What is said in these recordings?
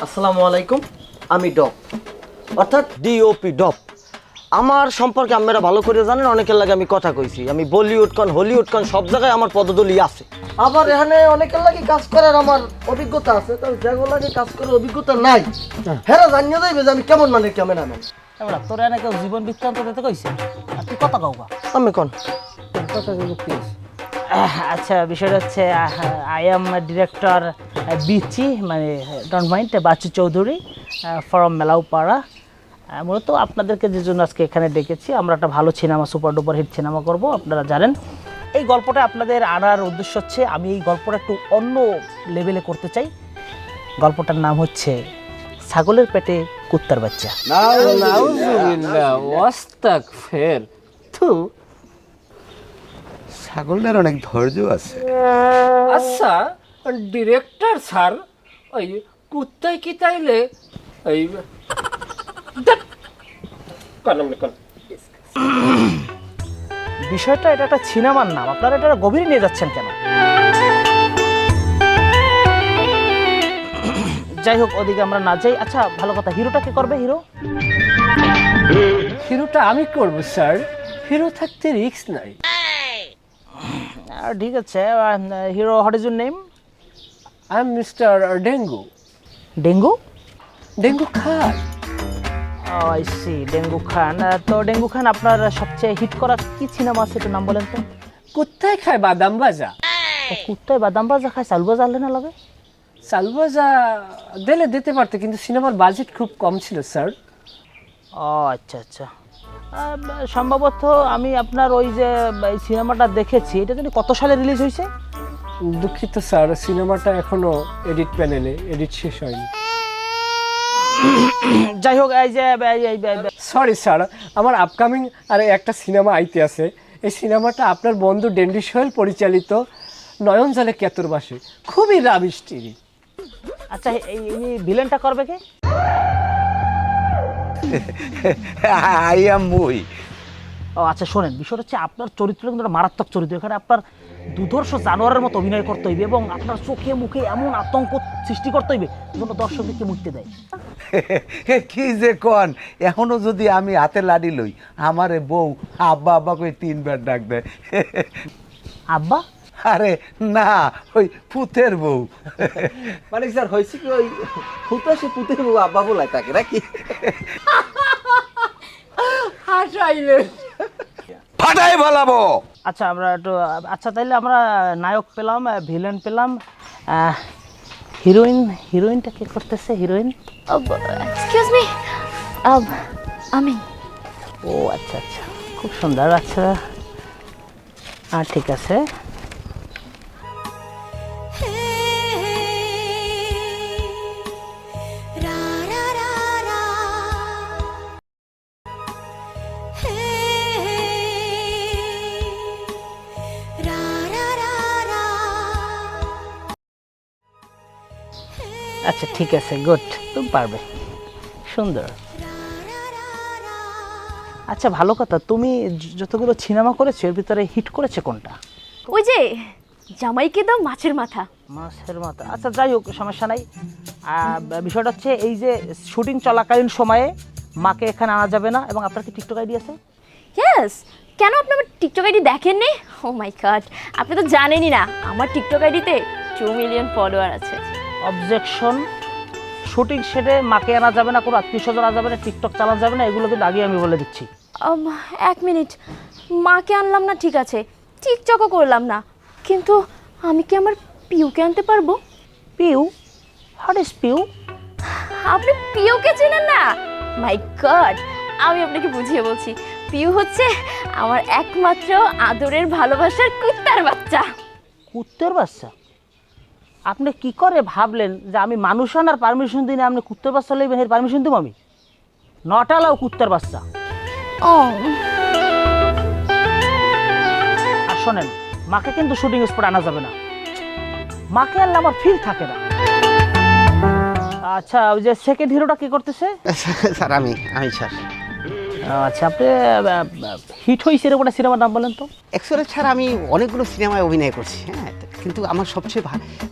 আসসালামু আলাইকুম, আমি ডপ অর্থাৎ ডিওপি ডপ। আমার সম্পর্কে আপনারা ভালো করে জানেন, অনেকের লাগে আমি কথা কইছি। আমি বলিউড কন হলিউড কন সব জায়গায় আমার পদদলি আছে। আবার এখানে অনেকের লাগে কাজ করার আমার অভিজ্ঞতা আছে, তবে যেগুলো লাগে কাজ করার অভিজ্ঞতা নাই হ্যাঁ জানিয়ে যাইবে যে আমি কেমন মানে ক্যামেরাম্যান। এবার তোর এনে কেউ জীবন বৃত্তান্ত দিতে কইছে আর তুই কথা কাউকা আমি কন কথা প্লিজ। আচ্ছা, বিষয়টা হচ্ছে আই এম ডিরেক্টর বিচি, মানে don't mind, Bachchu Chowdhury from Melaupara. মূলত আপনাদেরকে যে জন্য আজকে এখানে ডেকেছি, আমরা একটা ভালো cinema, super duper hit cinema করব, আপনারা জানেন। এই গল্পটা আপনাদের আনার উদ্দেশ্য হচ্ছে আমি এই গল্পটা একটু অন্য লেভেলে করতে চাই। গল্পটার নাম হচ্ছে ছাগলের পেটে কুত্তার বাচ্চা। নাউজুবিল্লাহ ওয়াস্তাগফির। থু, ছাগলটার অনেক ধৈর্য আছে। আচ্ছা ডিরেক্টর স্যার, ওই কুত্তায় কি তাইলে ওই বিষয়টা এটা একটা সিনেমার নাম, আপনারা এটা গভীরে নিয়ে যাচ্ছেন কেন? যাই হোক, ওদিকে আমরা না যাই। আচ্ছা, ভালো কথা, হিরোটা কে করবে? হিরোটা আমি করব স্যার, হিরো থাকতে রিস্ক নাই। ঠিক আছে, hero, what is your name? I am mister Dengue. Dengue? Dengue Khan. I see, Dengue Khan. তো ডেঙ্গু খান, আপনার সবচেয়ে হিট করা কি সিনেমা আছে, একটু নাম বলেন তো। কুত্তায় খায় বাদাম ভাজা। তো কুত্তায় বাদাম ভাজা খায়, চাল ভাজা আনলে না লাগে? চাল ভাজা দিতে পারতে, কিন্তু সিনেমার বাজেট খুব কম ছিল স্যার। ও আচ্ছা আচ্ছা, সম্ভবত আমি আপনার ওই যে এই সিনেমাটা দেখেছি, এটা জানি কত সালে রিলিজ হয়েছে? দুঃখিত স্যার, সিনেমাটা এখনো এডিট প্যানেলে এডিট শেষ হয়নি। যাই হোক, এই যে সরি স্যার, আমার আপকামিং আর একটা সিনেমা আইতে আছে। এই সিনেমাটা আপনার বন্ধু ডেন্ডি সোহেল পরিচালিত, নয়ন জলে কেতুর বাসে, খুবই লাভ স্টোরি। আচ্ছা, এই ভিলেনটা করবে কে? আই এম মুই। ও আচ্ছা, শোনেন, বিষয়টা হচ্ছে আপনার চরিত্র কিন্তু একটা মারাত্মক চরিত্র। এখানে আপনার দুধর্ষ জানোয়ারের মতো অভিনয় করতে হইবে এবং আপনার চোখে মুখে এমন আতঙ্ক সৃষ্টি করতে হইবে যেন দর্শকদেরকে মুক্তি দেয়। কি যে কন, এখনো যদি আমি হাতে লাডি লই, আমারে বউ আব্বা আব্বা কই 3 বার ডাক দেয়। আব্বা? আরে না, ওই পুতের বউ। মানে স্যার হয়েছে কি, ওই ফুটো সে পুতের বউ আব্বা বলায় তাকে নাকি? ফাটাই বলাবো। আচ্ছা, আমরা একটু, আচ্ছা তাইলে আমরা নায়ক পেলাম, ভিলেন পেলাম, হিরোইনটা কে করতেছে? হিরোইন? এক্সকিউজ মি, আমি। ও আচ্ছা আচ্ছা, খুব সুন্দর। আচ্ছা, ঠিক আছে। আচ্ছা ঠিক আছে, গুড, তুমি পারবে, সুন্দর। আচ্ছা ভালো কথা, তুমি যতগুলো সিনেমা করেছো এর ভিতরে হিট করেছে কোনটা? ওই যে জামাইকে দাও মাছের মাথা। মাছের মাথা? আচ্ছা যাই হোক, সমস্যা নাই। বিষয়টা হচ্ছে এই যে শুটিং চলাকালীন সময়ে মাকে এখানে আনা যাবে না, এবং আপনার কি টিকটক আইডি আছে? ইয়েস। কেন আপনি আমার টিকটক আইডি দেখেননি? ও মাই গড, আপনি তো জানেনই না আমার টিকটক আইডিতে 2 মিলিয়ন ফলোয়ার আছে। অবজেকশন, শুটিং সেটে মাকে আনা যাবে না, কোনো আত্মীয় স্বজন আনা যাবে না, টিকটক চালানো যাবে না, এগুলো কিন্তু আগে আমি বলে দিচ্ছি। 1 মিনিট, মাকে আনলাম না ঠিক আছে, টিকটকও করলাম না, কিন্তু আমি কি আমার পিউকে আনতে পারবো? পিউ? What is Piu? আপনি পিউকে চেনেন না? মাই গড, আমি আপনাকে বুঝিয়ে বলছি। পিউ হচ্ছে আমার একমাত্র আদরের ভালোবাসার কুত্তার বাচ্চা। কুত্তের বাচ্চা? আপনি কি করে ভাবলেন যে আমি মানুষ আনার পারমিশন দিই না, আপনি কুত্তের বাচ্চা লইবেন, এর পারমিশন দেবো আমি? নট অ্যালাউ কুত্তের বাচ্চা। ও আর শোনেন, মাকে কিন্তু শুটিং স্পট আনা যাবে না, মাকে আনলে আমার ফিল থাকে না। আচ্ছা, ওই যে সেকেন্ড হিরোটা কি করতেছে? স্যার আমি স্যার। আচ্ছা, আপনি হিট হয়েছে এরকম একটা সিনেমার নাম বলেন তো। অ্যাকচুয়ালি স্যার আমি অনেকগুলো সিনেমায় অভিনয় করছি, হ্যাঁ, কিন্তু আমার সবচেয়ে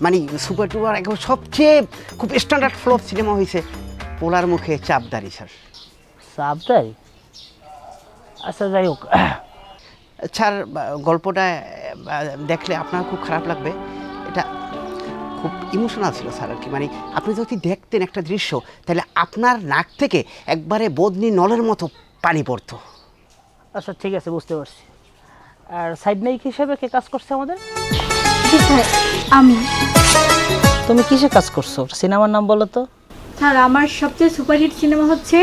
মানে সুপার টুপার একবার সবচেয়ে খুব স্ট্যান্ডার্ড ফ্লপ সিনেমা হয়েছে পোলার মুখে চাপদারি স্যার। সাবধাই, আচ্ছা যাই হোক। স্যার গল্পটা দেখলে আপনার খুব খারাপ লাগবে, এটা খুব ইমোশনাল ছিল স্যার আর কি। মানে আপনি যদি দেখতেন একটা দৃশ্য তাহলে আপনার নাক থেকে একবারে বদনি নলের মতো পানি পড়তো। আচ্ছা ঠিক আছে, বুঝতে পারছি। আর সাইড নায়িক হিসেবে কে কাজ করছে আমাদের? জি স্যার, আমি। তুমি কিসে কাজ করছো? সিনেমার নাম বলো তো। স্যার আমার সবচেয়ে সুপারহিট সিনেমা হচ্ছে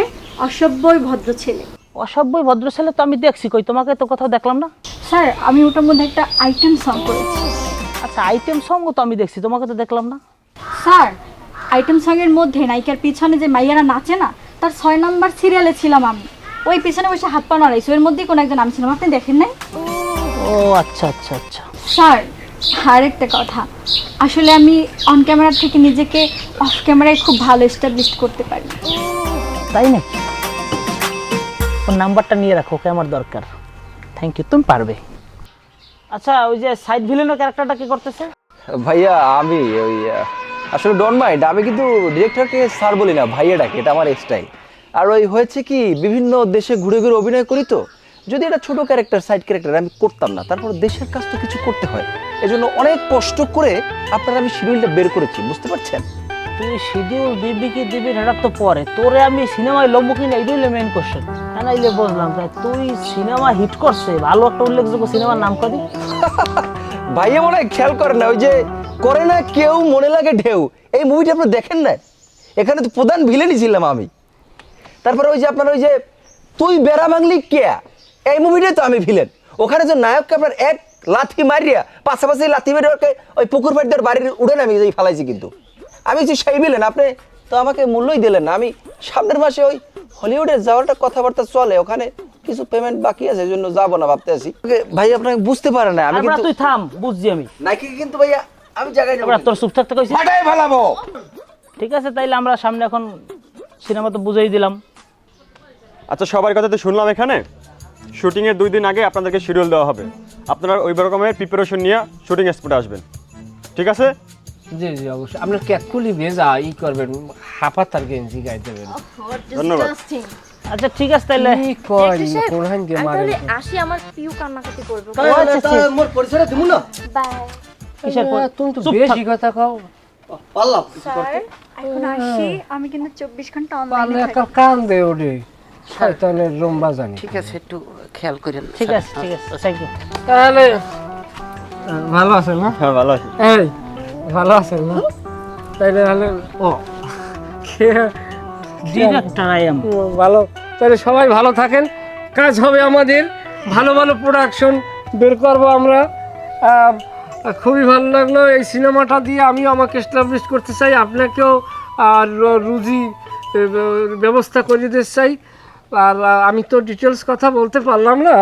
অসভ্যই ভদ্র ছেলে। অসভ্যই ভদ্র ছেলে তো আমি দেখছি, কই তোমাকে তো কোথাও দেখলাম না। স্যার আমি ওটার মধ্যে একটা আইটেম সং করেছি। আচ্ছা আইটেম সঙ্গও তো আমি দেখছি, তোমাকে তো দেখলাম না। স্যার আইটেম সঙের মধ্যে নায়িকার পিছনে যে মাইয়ারা নাচে না, তার 6 নম্বর সিরিয়ালে ছিলাম আমি। ওই পিছনে বসে হাত পা নাড়াইছি, ওর মধ্যেই কোনো একজন আমি ছিলাম, আপনি দেখেন নাই? ও আচ্ছা আচ্ছা আচ্ছা। স্যার আর একটা কথা, আসলে আমি অন ক্যামেরা থেকে নিজেকে অফ ক্যামেরায় খুব ভালো এস্টাবলিশ করতে পারি। তাই নাকি? ওর নাম্বারটা নিয়ে রাখো, ওকে আমার দরকার। থ্যাংক ইউ, তুমি পারবে। আচ্ছা ওই যে সাইড ভিলেনের ক্যারেক্টারটা কি করতেছে? ভাইয়া আমি ওই আসলে ডোন্ট মাইন্ড, আমি কিন্তু ডিরেক্টরকে স্যার বলি না, ভাইয়া ডাকি, এটা আমার স্টাইল। আর ওই হয়েছে কি, বিভিন্ন দেশে ঘুরে ঘুরে অভিনয় করি তো, যদি এটা ছোট ক্যারেক্টার সাইড ক্যারেক্টার আমি করতাম না, তারপর দেশের কাজ তো কিছু করতে হয়, এজন্য অনেক কষ্ট করে আপনারা আমি শিডিউলটা বের করেছি, বুঝতে পারছেন? তুই শিডিউল দিবি কি দিবি এটা তো পরে, তোরে আমি সিনেমায় লম্ব কিনা এটাই হলো মেইন কোশ্চেন। নাইলে বললাম তাই তুই সিনেমা হিট করছে, ভালো একটা উল্লেখযোগ্য সিনেমার নাম করি। ভাইয়া মনে হয় খেয়াল করেন না, ওই যে করে না কেউ মনে লাগে ঢেউ, এই মুভিটা আপনি দেখেন না? এখানে তো প্রধান ভিলেনই ছিলাম আমি। তারপরে ওই যে আপনার ওই যে তুই বেড়া ভাঙলি কে, এই মুভিটাই তো আমি ভিলেন। ওখানে যে নায়ককে আপনার এক লাথি মারিয়া পাশাপাশি লাথি মেরে ওকে ওই পুকুর পাড় দিয়ে বাড়ির উড়ে আমি এই ফালাইছি, কিন্তু আমি যে সেই ভিলেন, আপনি তো আমাকে মূল্যই দিলেন না। আমি সামনের মাসে ওই হলিউডে যাওয়াটা কথাবার্তা চলে, ওখানে কিছু পেমেন্ট বাকি আছে, এই জন্য যাবো না ভাবতে আছি। ভাই আপনাকে বুঝতে পারে না, আমি আমরা কিন্তু তুই থাম, বুঝছি আমি। নাকি কিন্তু ভাইয়া আমি জায়গায় আমরা তোর চুপ থাকতে কইছি। ফাটাই ফেলাবো। ঠিক আছে, তাইলে আমরা সামনে এখন সিনেমা তো বুঝাই দিলাম। আচ্ছা সবার কথা তো শুনলাম, এখানে শুটিংয়ের 2 দিন আগে আপনাদেরকে শিডিউল দেওয়া হবে, আপনারা ওই রকমের প্রিপারেশন নিয়ে শুটিং স্পটে আসবেন, ঠিক আছে? জি জি অবশ্যই। আপনার ক্যাকুলি ভেজা করবেন, হাফা তার গেঞ্জি গাই দেবেন। ধন্যবাদ। আচ্ছা ঠিক আছে, তাইলে কি কয় কোরআন গে মারে। তাহলে আসি, আমার পিউ কান্নাকাটি করবে। মোর পরিচয়টা দিমু না? বাই। কিসের পর? তুমি তো চুপ বেশি কথা কও। পারলাম স্যার এখন আসি, আমি কিন্তু 24 ঘন্টা পারলে অনলাইনে একটা কান দে ওরে, শয়তানের রুম্বা জানি। ঠিক আছে, একটু খেয়াল করেন। ঠিক আছে ঠিক আছে, থ্যাংক ইউ। তাহলে ভালো আছেন না? হ্যাঁ ভালো আছি। এই ভালো আছেন না? তাইলে তাহলে ও ডিরেক্টর আই এম। ভালো, তাহলে সবাই ভালো থাকেন, কাজ হবে আমাদের, ভালো ভালো প্রোডাকশন বের করবো আমরা। খুবই ভালো লাগলো এই সিনেমাটা দিয়ে, আমিও আমাকে এস্টাবলিশ করতে চাই, আপনাকেও আর রুজি ব্যবস্থা করে দিতে চাই। আর আমি তো ডিটেলস কথা বলতে পারলাম না,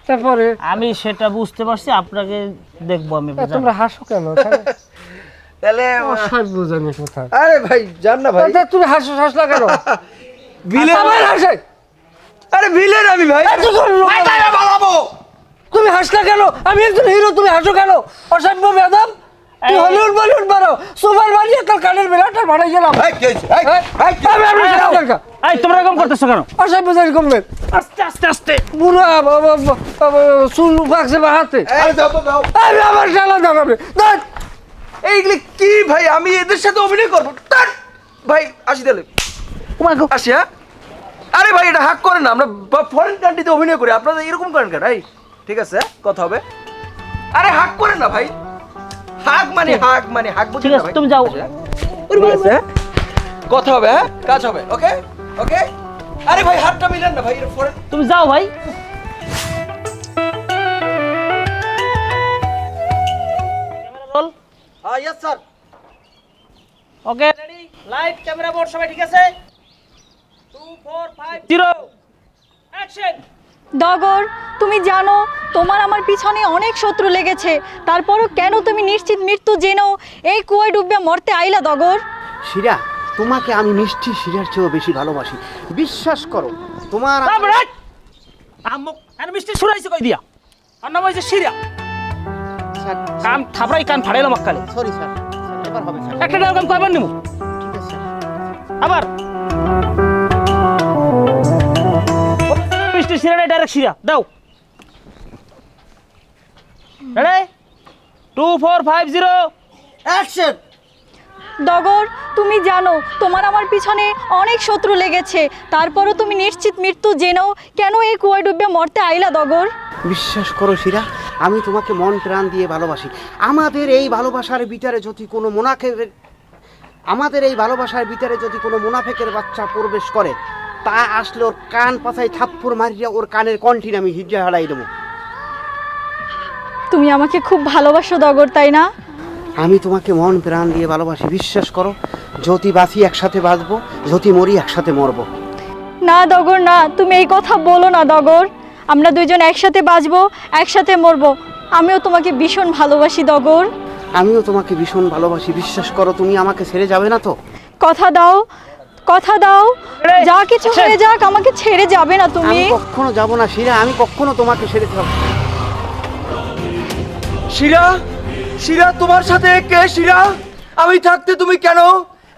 তারপরে আমি সেটা বুঝতে পারছি, আপনাকে দেখবো আমি। তোমরা হাসো কেন? তাহলে অসভ্য জানি কোথায়। আরে ভাই জান না ভাই, তুমি হাসলা কেন? ভিলেন হাসে, আরে ভিলেন আমি ভাই। তুমি হাসলা কেন? আমি একজন হিরো, তুমি হাসো কেন? অসভ্য বেদম, তুই হলিউড বলিউড বারো সুপার বানিয়ে কাল কানের বেলাটা বানাই গেলাম। এই তোমরা এরকম করতেছো কেন? অসভ্য জানি কমবেন, আস্তে আস্তে আস্তে। বুড়া চুল পাকছে বা হাতে, আমি আমার শালা দেখাবে। এইগুলি কি ভাই, আমি এদের সাথে অভিনয় করবো? ধ্যাৎ, ভাই আসি তাহলে, আসি। হ্যাঁ আরে ভাই এটা হাক করেন না, আমরা ফরেন কান্ট্রিতে অভিনয় করি, আপনারা এরকম করেন কেন? এই ঠিক আছে কথা হবে, আরে হাক করেন না ভাই, হাক মানে হাক মানে হাক, ঠিক আছে তুমি যাও। ঠিক আছে কথা হবে, হ্যাঁ কাজ হবে, ওকে ওকে। আরে ভাই হাতটা মিলেন না ভাই, এটা ফরেন। তুমি যাও ভাই। Camera roll. হ্যাঁ yes sir. Okay ready, light camera board সবাই ঠিক আছে? 2 4 5 0 অ্যাকশন। ডগর তুমি জানো তোমার আমার পিছনে অনেক শত্রু লেগেছে, তারপরও কেন তুমি নিশ্চিত মৃত্যু জেনেও এই কুয়ায় ডুবে মরতে আইলা ডগর? শিরা, তোমাকে আমি মিষ্টি শিরার চেয়েও বেশি ভালোবাসি, বিশ্বাস করো। তোমার আমুক আর মিষ্টি শুনাইছে কই দিয়া? আর নাম হইছে শিরা। স্যার কান থাপড়াই কান ফাড়াইলাম মক্কালে সরি স্যার এবার হবে স্যার একটা ডায়লগ আমি কয়বার নিমু ঠিক আছে স্যার আবার মিস্টার শিরা ডাইরেক্ট শিরা দাও রেডি 2450 অ্যাকশন। ডগর তুমি জানো তোমার আমার পিছনে অনেক শত্রু লেগেছে, তারপরও তুমি নিশ্চিত মৃত্যু জেনেও কেন এই কুয়ায় ডুবে মরতে আইলা ডগর? বিশ্বাস করো শিরা, আমি তোমাকে মন প্রাণ দিয়ে ভালোবাসি। আমাদের এই ভালোবাসার ভিতরে যদি কোনো মুনাফেকের বাচ্চা প্রবেশ করে, তা আসলে ওর কান পাছায় থাপ্পড় মারিয়া ওর কানের কণ্ঠিন আমি হিজ্জা হারাই দেবো। তুমি আমাকে খুব ভালোবাসো ডগর, তাই না? আমি তোমাকে মন প্রাণ দিয়ে ভালোবাসি, বিশ্বাস করো। যদি বাঁচি একসাথে বাঁচবো, যদি মরি একসাথে মরবো। না ডগর না, তুমি এই কথা বলো না ডগর। আমরা দুইজন একসাথে বাঁচবো, একসাথে মরবো। আমিও তোমাকে ভীষণ ভালোবাসি ডগর। আমিও তোমাকে ভীষণ ভালোবাসি, বিশ্বাস করো। তুমি আমাকে ছেড়ে যাবে না তো? কথা দাও, কথা দাও, যা কিছু হয়ে যাক আমাকে ছেড়ে যাবে না তুমি। আমি কখনো যাব না শিরা, আমি কখনো তোমাকে ছেড়ে যাব। শিরা, শিরা তোমার সাথে কে? শিরা, আমি থাকতে তুমি কেন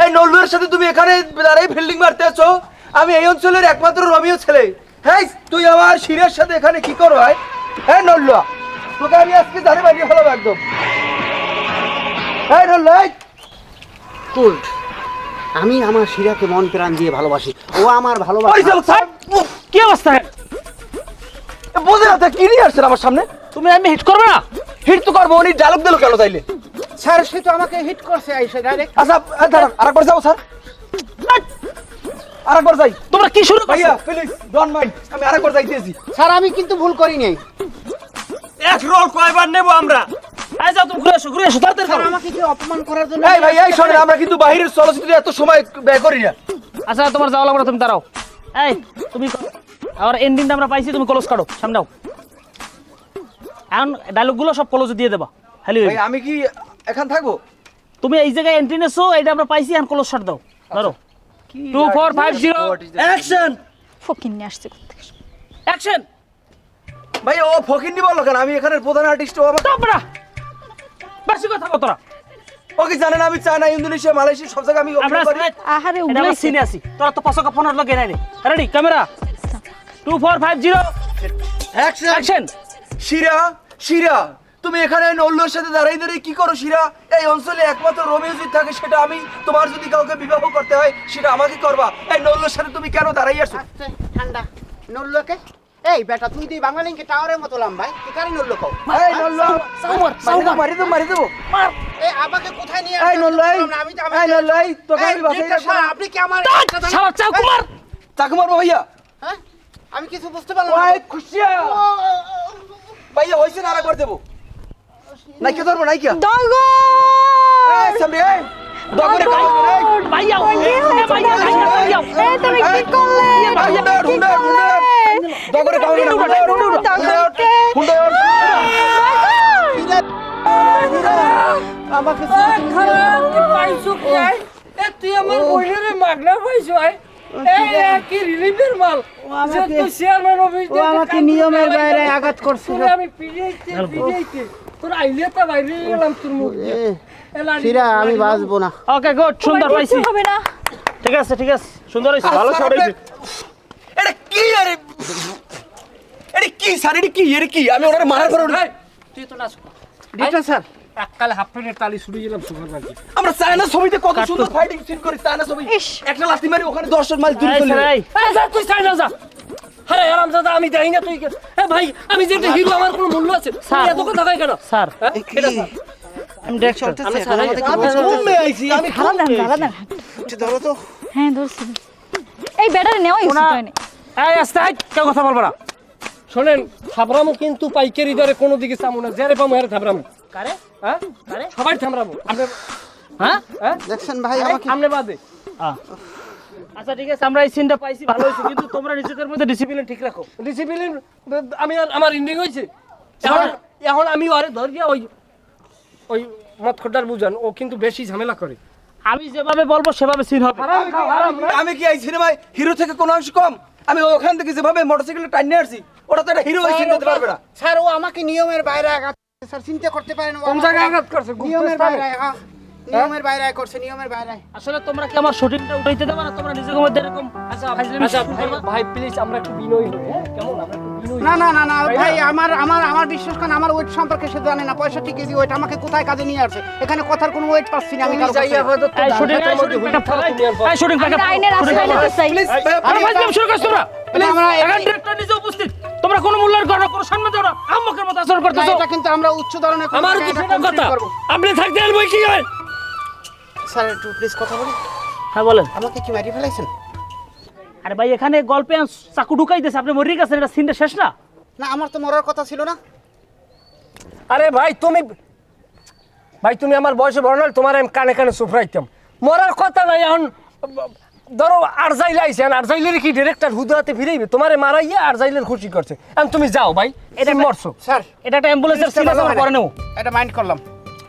এই নল্লুর সাথে তুমি এখানে দাঁড়াই ফিল্ডিং মারতে আছো? আমি এই অঞ্চলের একমাত্র রমিও ছেলে। হ্যাঁ, তুই আমার শিরার সাথে এখানে কি করো? হ্যাঁ নল্লুয়া, তোকে আমি আজকে জানে বানিয়ে ফেলাবো একদম। হ্যাঁ নল্লুয়া, কুল, আমি আমার শিরাকে মন প্রাণ দিয়ে ভালোবাসি। ও আমার ভালোবাসা। কি অবস্থা? বোঝে না কি নিয়ে আসছেন আমার সামনে? তুমি আমি হিট করবে না? হিট তো করবো, উনি ডায়লগ দিল কেন তাইলে? স্যার সে তো আমাকে হিট করছে আইসে ডাইরেক্ট। আচ্ছা দাঁড়ান, আরেকবার যাও স্যার, আরেকবার যাই। তোমরা কি শুরু ভাইয়া প্লিজ ডোন্ট মাইন্ড, আমি আরেকবার যাইতেছি। স্যার আমি কিন্তু ভুল করি নাই। এক রোল কয়বার নেব আমরা? আই যাও, তুমি ঘুরে এসো তাড়াতাড়ি স্যার করো। আমাকে কি অপমান করার জন্য? এই ভাই, এই শোনেন, আমরা কিন্তু বাইরের চলচ্চিত্রে এত সময় ব্যয় করি না। আচ্ছা তোমার যাওয়া লাগবে না, তুমি দাঁড়াও। এই তুমি আর এন্ডিংটা আমরা পাইছি, তুমি ক্লোজ করো, সামনে দাও। এখন ডায়লগগুলো সব ক্লোজ দিয়ে দেবা। হ্যালো ভাই আমি কি এখন থাকবো? তুমি এই জায়গায় এন্ট্রি নেছো, এটা আমরা পাইছি, এখন ক্লোজ শট দাও। ধরো 2450 অ্যাকশন। ফকির নিয়ে আসছে কোথা থেকে? অ্যাকশন। ভাই ও ফকিন্নি বললো কেন? আমি এখানের প্রধান আর্টিস্ট। ও আমার তোমরা বেশি কথা বলো তোরা। ওকে জানেন আমি চায়না, ইন্দোনেশিয়া, মালয়েশিয়া সব জায়গায় আমি আমরা অভিনয় করি। আহারে এটা আমরা উগলাইছে। সিনে আছি, তোরা তো পাঁচকা ফোনের লগে নাই। Ready camera 2450 action. শিরা, শিরা তুমি এখানে নল্লুর সাথে দাঁড়িয়ে দাঁড়িয়ে কি করো? শিরা, এই অঞ্চলে একমাত্র রোমিও যদি থাকে সেটা আমি। তোমার যদি কাউকে বিবাহ করতে হয় সেটা আমাকে করবা। এই নল্লুর সাথে তুমি কেন দাঁড়াই আসো? আচ্ছা ঠান্ডা। নল্লুকে এই বেটা, তুই তুই বাঙালিকে টাওয়ারের মতো লাম্বাই, তুই কারি নল্লু কও? এই নল্লু, মারি দেবো, মারি দেবো। এই আমাকে কোথায় নিয়ে এই নল্লু, এই আমি তো এই নল্লু, এই তোকে আমি বাসায় রাখবো না। আপনি কি আমার শালা চাও কুমার। চাকু মারবো ভাইয়া? হ্যাঁ আমি কিছু বুঝতে পারলাম না। ওই খুশিয়া ভাইয়া হইছে না, আরেকবার দেবো। নাইকে ধরবো, নাইকা ডগর! এই সামনে, এই দগরে কাম করে। ভাইয়া ভাইয়া এই তুমি কি করলে? ভাইয়া ঢুন্ডা ঢুন্ডা দগরে কাম করে। ডগরকে! আমাকে পাইছো কি? তুই আমার বইয়ের মাগনা পাইছো? কি রিলিফের মাল? চেয়ারম্যান অফিস আমাকে নিয়মের বাইরে আঘাত করছিল। আমি পিড়াইতে তোর আইলে তো বাইরে গেলাম তোর মুখ দিয়ে। শিরা আমি বাঁচবো না। ওকে গুড, সুন্দর তোমার পাইছি। কিচ্ছু হবে না। ঠিক আছে ঠিক আছে, সুন্দর হইছে, ভালো শট হইছে। এটা কি আরে? এটা কি স্যার? এটা কি? এর কি? আমি ওনারে মারার পর তুই তো নাচ ডিরেক্টর স্যার, এককালে হাফ প্যান্টের তালি ছুড়ে গেলাম সুপার মার্কেট। আমরা চায়না ছবিতে কত সুন্দর ফাইটিং সিন করি। চায়না ছবি ইস। একটা লাথি মারি ওখানে 10 মাইল দূরে এই চলে স্যার, যায়। এই যা তুই চাই না যা। আরে আরাম দাদা, আমি যাই না। তুই ভাই, আমি যে একটা হিরো, আমার কোনো মূল্য আছে? স্যার। এত কথা কয় কেন? স্যার আমি দেখছো চলতেছে এখন আমাদের কি আমি ঘুমে আইছি, আমি দাঁড়ান। ধরো তো। হ্যাঁ ধরছি। এই ব্যাটারি নেওয়া উচিত হয়নি। এই আস্তে আই, কেউ কথা বলবো না। শোনেন, থাবরামো কিন্তু পাইকারি দরে কোনো দিকে চামু না। যারে পামু এর থাবরামো। কারে হ্যাঁ কারে সবাই থামরামো। আপনি হ্যাঁ হ্যাঁ দেখছেন ভাই আমাকে? আমনে বাদে। আচ্ছা ঠিক আছে, আমরা এই সিনটা পাইছি, ভালো হয়েছে, কিন্তু তোমরা নিজেদের মধ্যে ডিসিপ্লিন ঠিক রাখো। ডিসিপ্লিন আমি আমার ইন্ডিং হয়েছে। এখন আমি ওরে ধরিয়া ওই মদ খোটার বুঝান, ও কিন্তু বেশি ঝামেলা করে। আমি যেভাবে বলবো সেভাবে সিন হবে। আমি কি এই সিনেমায় হিরো থেকে কোনো অংশ কম? আমি ওখান থেকে যেভাবে মোটরসাইকেলে টাইনে আসছি, ওটা তো একটা হিরো সিন করতে পারবে না। স্যার ও আমাকে নিয়মের বাইরে আঘাত স্যার চিন্তা করতে পারেন কোন জায়গায় আঘাত করছে? নিয়মের গুপ্তস্থানে? বাইরে নিয়মের বাইরে করছে, নিয়মের বাইরে। আসলে তোমরা কি আমার শুটিংটা উঠাইতে দেবে না? তোমরা নিজের মধ্যে এরকম ফাজলামি শুরু করবা? ভাই প্লিজ আমরা একটু বিনয়ী হই, হ্যাঁ? কেমন আমরা একটু বিনয়ী না না না না ভাই, আমার বিশ্বাস করেন, আমার ওয়েট সম্পর্কে সে জানে না। 65 কেজি ওয়েট, আমাকে কোথায় কাজে নিয়ে আসছে? এখানে কথার কোনো ওয়েট পাচ্ছি না আমি। তুমি যাইয়া হয়তো তো এই শুটিং ধাক্কার মধ্যে হুইল ফেলা তুমি আর এই শুটিং আমি আইনের আশ্রয় নিতে চাই। ফাজলামি শুরু করছো তোমরা। আমরা এখন ডিরেক্টর নিজে উপস্থিত, তোমরা কোনো মূল্যায়ন করো না, কোনো সম্মান দাও না, আম্মকের মতো আচরণ করতেছো। এটা কিন্তু আমরা উচ্চ ধরনের কোনো আমার জায়গায় তো এটা কথা complete করবো। আপনি থাকতে আর বই কি হয়? স্যার একটু প্লিজ কথা বলি। হ্যাঁ বলেন। আমাকে কি মারি ফেলাইছেন? আরে ভাই এখানে গল্পে চাকু ঢুকাই দিয়েছে, আপনি মরে গেছেন, এটা সিনটা শেষ না? না আমার তো মরার কথা ছিল না। আরে ভাই তুমি আমার বয়সে বড় নয়, তোমার আমি কানে কানে সুফরাইতাম। মরার কথা নাই। এখন ধরো আরজাইলে আইছেন, আরজাইলের কি ডিরেক্টর হুদাতে ফিরাইবে? তোমারে মারাইয়া আরজাইলের খুশি করছে। এখন তুমি যাও ভাই, এটা মরছো। স্যার এটা একটা অ্যাম্বুলেন্সের সিন আছে, পরে নেও। এটা মাইন্ড করলাম,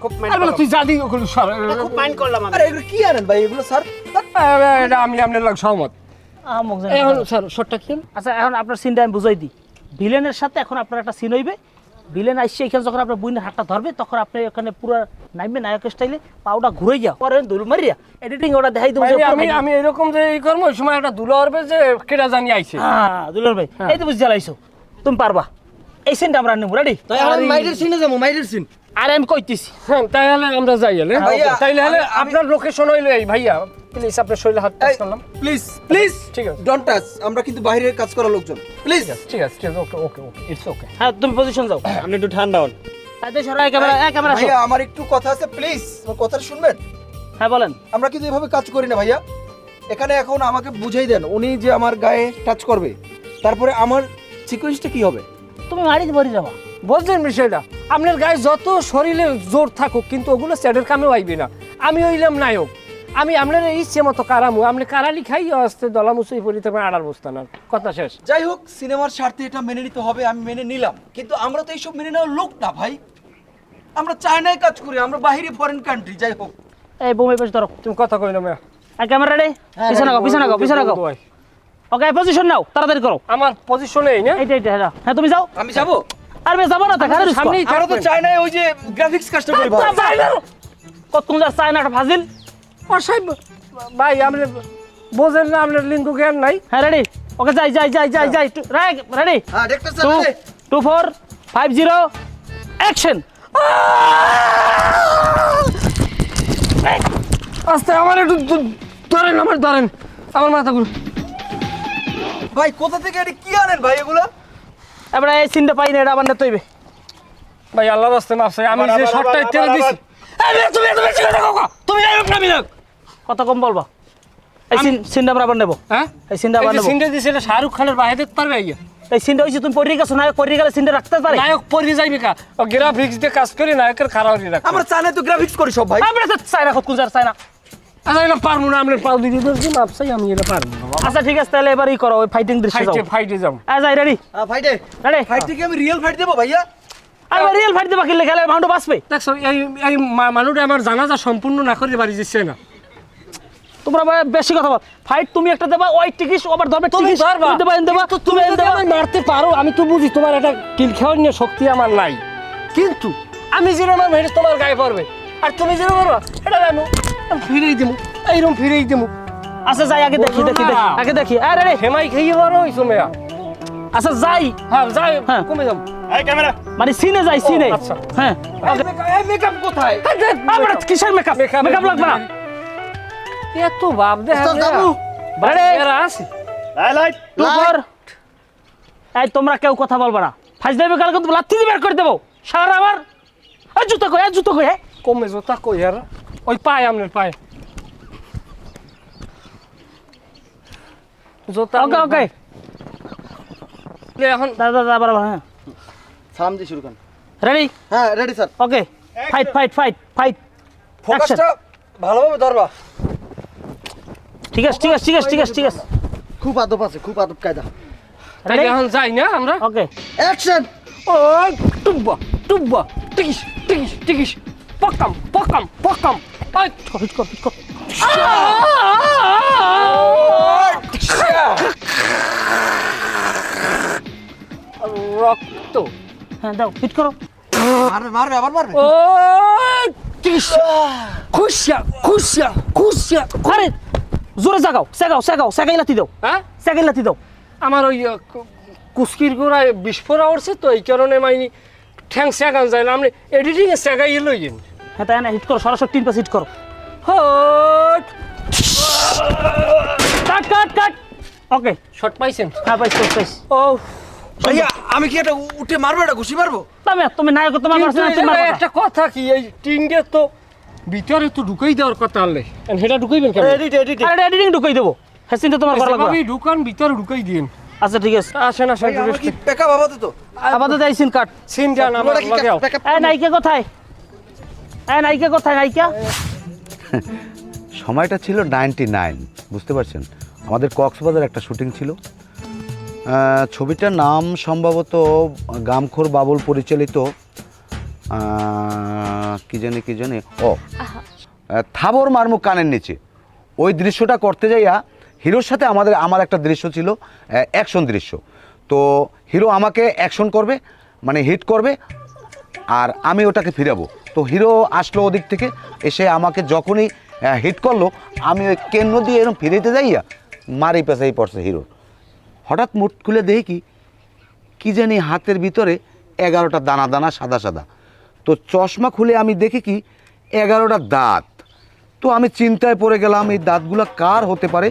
খুব মাইন্ড আরে বলো, করলাম, তুই যা দিও ওগুলো সর। খুব মাইন্ড করলাম আমি। আরে এগুলো কি আনেন ভাই এগুলো স্যার? এটা আমি আপনার লগ সহমত। আম্মক জানি এখন না। স্যার শটটা কি? আচ্ছা এখন আপনার সিনটা আমি বুঝাই দিই। ভিলেনের সাথে এখন আপনার একটা সিন হইবে। ভিলেন আসছে এখানে, যখন আপনার বুইনের হাতটা ধরবে তখন আপনি ওখানে পুরো নামবে নায়কের স্টাইলে, পাউডা ঘুরে যাও, পরে দুল মারিয়া এডিটিং ওটা দেখাই দেবো। আমি এরকম যে এই করবো, ওই সময় একটা দুলা উঠবে যে কেটা জানি আইছে। হ্যাঁ দুলার ভাই, এই তো বুঝে জ্বালাইছো, তুমি পারবা। এই সিনটা আমরা নেবো, রেডি? তাই আমি মাইরের সিনে যাবো, মাইরের সিন। আরে আমি কইতেছি। হ্যাঁ তাইলে আমরা যাই হলে। ভাইয়া, তাইলে হলে আপনার লোকেশন হইলো এই। ভাইয়া প্লিজ আপনার শরীরে হাত টাচ করলাম। প্লিজ প্লিজ ঠিক আছে। ডোন্ট টাচ, আমরা কিন্তু বাইরের কাজ করা লোকজন, প্লিজ। ঠিক আছে ওকে ওকে ওকে ইটস ওকে। হ্যাঁ তুমি পজিশন যাও। আপনি একটু ঠান্ডা হন। তাতে সরাই ক্যামেরা, ক্যামেরা ভাইয়া আমার একটু কথা আছে, প্লিজ আমার কথা শুনবেন। হ্যাঁ বলেন। আমরা কিন্তু এভাবে কাজ করি না ভাইয়া। এখানে এখন আমাকে বুঝাই দেন, উনি যে আমার গায়ে টাচ করবে, তারপরে আমার সিকোয়েন্সটা কি হবে? তুমি মারিতে মরি যাবা। বুঝলেন বিষয়টা? আপনার গায়ে যত শরীরে জোর থাকুক, কিন্তু ওগুলো স্যাডের কামেও আইবে না। আমি হইলাম নায়ক, আমি আপনার ইচ্ছে মতো কারামু, আপনি কারালি খাই আসতে দলামুচুই পড়িতে আড়ার বসতান। আর কথা শেষ। যাই হোক, সিনেমার স্বার্থে এটা মেনে নিতে হবে, আমি মেনে নিলাম। কিন্তু আমরা তো এইসব মেনে নেওয়ার লোক না ভাই। আমরা চায়নায় কাজ করি, আমরা বাইরে ফরেন কান্ট্রি। যাই হোক, এই বোমে পেছ ধরো। তুমি কথা কই না মেয়া। Camera ready? পিছনে গাও, পিছনে গাও, পিছনে গাও। ওকে পজিশন নাও, তাড়াতাড়ি করো। আমার পজিশনে এই না। এইটা এইটা, হ্যাঁ তুমি যাও। আমি যাবো। আর বে যাবো না, তা ঘরে সামনেই আমরা তো চায়নায় ওই যে গ্রাফিক্স কাজটা করি ভাই। কতক্ষণ যা চায় না একটা ফাজিল। অসাইব ভাই, আপনি বোঝেন না, আপনার লিঙ্গু জ্ঞান নাই। হ্যাঁ রেডি? ওকে যাই যাই যাই যাই যাই। রেডি? হ্যাঁ ডাক্তার 2 স্যার। 2 4 5 0 অ্যাকশন। আস্তে আমার একটু ধরেন, আমার ধরেন, আমার মাথা ঘুরে। ভাই কোথা থেকে এটা কি আনেন ভাই এগুলো? এবারে এই সিনটা পাই না, এটা আবার নিতে হইবে। ভাই আল্লাহর রাস্তায় মাফ চাই, আমি যে শটটা ইত্যাদি দিছি। আরে তুমি এত বেশি কথা কও, তুমি নায়ক না বিনায়ক। কত কম বলবা? এই সিনটা আমরা আবার নেব। হ্যাঁ এই সিনটা আবার নেব। সিনটা দিছে, এটা শাহরুখ খানের বাইরে দেখতে পারবে আইয়া। এই সিনটা হইছে তুমি পড়ে গেছো, নায়ক পড়ে গেলে সিনটা রাখতে পারে। নায়ক পড়ে যাইবে কা? ও গ্রাফিক্স দিয়ে কাজ করে নায়কের খারাপ হয়ে রাখে। আমরা চায়নায় তো গ্রাফিক্স করি সব ভাই। আমরা তো চাই না, কত কুজার চাই না। আচ্ছা এটা পারবো না, আমরা পাও দিদি দর্জি মাফ চাই, আমি এটা পারবো না। আচ্ছা ঠিক আছে, তাহলে এবারই করো, ওই ফাইটিং দৃশ্য যাও। ফাইটে যাও। যাই রেডি? ফাইটে রেডি? ফাইট থেকে আমি রিয়েল ফাইট দেবো ভাইয়া। আর রিয়েল ফাইট দেবা, কিনলে খেলে মাউন্ট বাঁচবে। দেখছো এই মানুষটা আমার জানাজা সম্পূর্ণ না করে বাড়ি যাচ্ছে না। তোমরা বেশি কথা বল। ফাইট তুমি একটা দেবা, ওই টিকিস ওভার ধরবে, তুমি টিকিস ধরবা, দেবা, দেবা, তুমি যদি আমায় মারতে পারো, আমি তো বুঝি তোমার একটা কিল খাওয়ার নিয়ে শক্তি আমার নাই। কিন্তু আমি যেরকম আমার মেরে তোমার গায়ে পড়বে, আর তুমি যেরকম করবা এটা জানো, ফিরেই দেবো, এইরকম ফিরেই দেবো। আচ্ছা যাই, আগে দেখি দেখি দেখি, আগে দেখি। রেডি? হেমাই খেয়ে বড় হইছো মেয়া। আচ্ছা যাই। হ্যাঁ যাই, হ্যাঁ। কমে যাবো। এই ক্যামেরা। মানে সিনে যাই, সিনে। আচ্ছা। হ্যাঁ এই মেকআপ কোথায়? আমরা কিসের মেকআপ? মেকআপ লাগবে না। এত ভাব দেখা ওস্তাদ বাবু, রেডি? আছে। লাইট 2 4। এই তোমরা কেউ কথা বলবা না, ফাইজ দেবে কাল কিন্তু লাথি দিয়ে বের করে দেবো সারা আমার। এই জুতো কই, এই জুতো কই? হ্যাঁ কমে জোতা কই আর ওই পায় আপনার পায় জোতা। ওকে ওকে এখন দাদা দাদা বরাবর। হ্যাঁ সালাম দিয়ে শুরু করেন। রেডি? হ্যাঁ রেডি স্যার। ওকে ফাইট ফাইট ফাইট ফাইট। ফোকাসটা ভালোভাবে ধরবা। ঠিক আছে ঠিক আছে ঠিক আছে ঠিক আছে ঠিক আছে। খুব আদব আছে, খুব আদব কায়দা। তাহলে এখন যাই না আমরা। ওকে অ্যাকশন। ওই টুব্বা টুব্বা টিকিস টিকিস টিকিস পকাম পকাম পকাম। ওই হিট কর হিট কর। রক্ত। হ্যাঁ দাও হিট করো। মারবে আবার মারবে। ও খুশিয়া খুশিয়া খুশিয়া। আরে জোরে সেগাই লাথি দাও, হ্যাঁ সেগাই লাথি দাও। আমার ওই কুস্কির গোড়ায় বিস্ফোরা উঠছে তো এই কারণে মাইনি ঠ্যাং সেগান যায় না, আপনি এডিটিং এ সেগাই লইয়েন। হ্যাঁ তাই না, হিট করো, সরাসরি 3 পাস হিট করো। হট কাট কাট কাট। ওকে, শট পাইছেন? হ্যাঁ পাইছি। ও ভাইয়া আমি কি এটা উঠে মারবো, এটা ঘুষি মারবো? তুমি নায়ক, তোমার মারছ না, কিন্তু তুমি মারবা। একটা কথা কি, এই টিঙ্গে তো ভিতরে তো ঢুকাই দেওয়ার কথা আনলে, সেটা ঢুকাইবেন কেন? আরে এডিটিং ঢুকাই দেবো, হ্যাঁ চিন্তা তোমার করা লাগবে। ভাবি ঢুকান, ভিতরে ঢুকাই দিন। আচ্ছা ঠিক আছে, আসেন আসেন। আমার কি পেকা বাবা তো? আপাতত এই সিন কাট। সিন যান আমার লাগাও। এই নায়িকা কোথায়? নায়িকা? সময়টা ছিল 99, বুঝতে পারছেন? আমাদের কক্সবাজার একটা শুটিং ছিল। ছবিটার নাম সম্ভবত গামখোর বাবুল পরিচালিত কি জানি থাবর মারমুখ কানের নিচে। ওই দৃশ্যটা করতে যাইয়া হিরোর সাথে আমার একটা দৃশ্য ছিল, অ্যাকশন দৃশ্য। তো হিরো আমাকে অ্যাকশন করবে, মানে হিট করবে, আর আমি ওটাকে ফিরাবো। তো হিরো আসলো ওদিক থেকে, এসে আমাকে যখনই হিট করলো, আমি ওই কেন্দ্র দিয়ে এরকম ফিরেতে যাইয়া মারি পেঁচাই পড়ছে হিরো। হঠাৎ মুঠ খুলে দেখি কি জানি হাতের ভিতরে 11টা দানা দানা সাদা সাদা। তো চশমা খুলে আমি দেখি কি 11টা দাঁত। তো আমি চিন্তায় পড়ে গেলাম, এই দাঁতগুলো কার হতে পারে।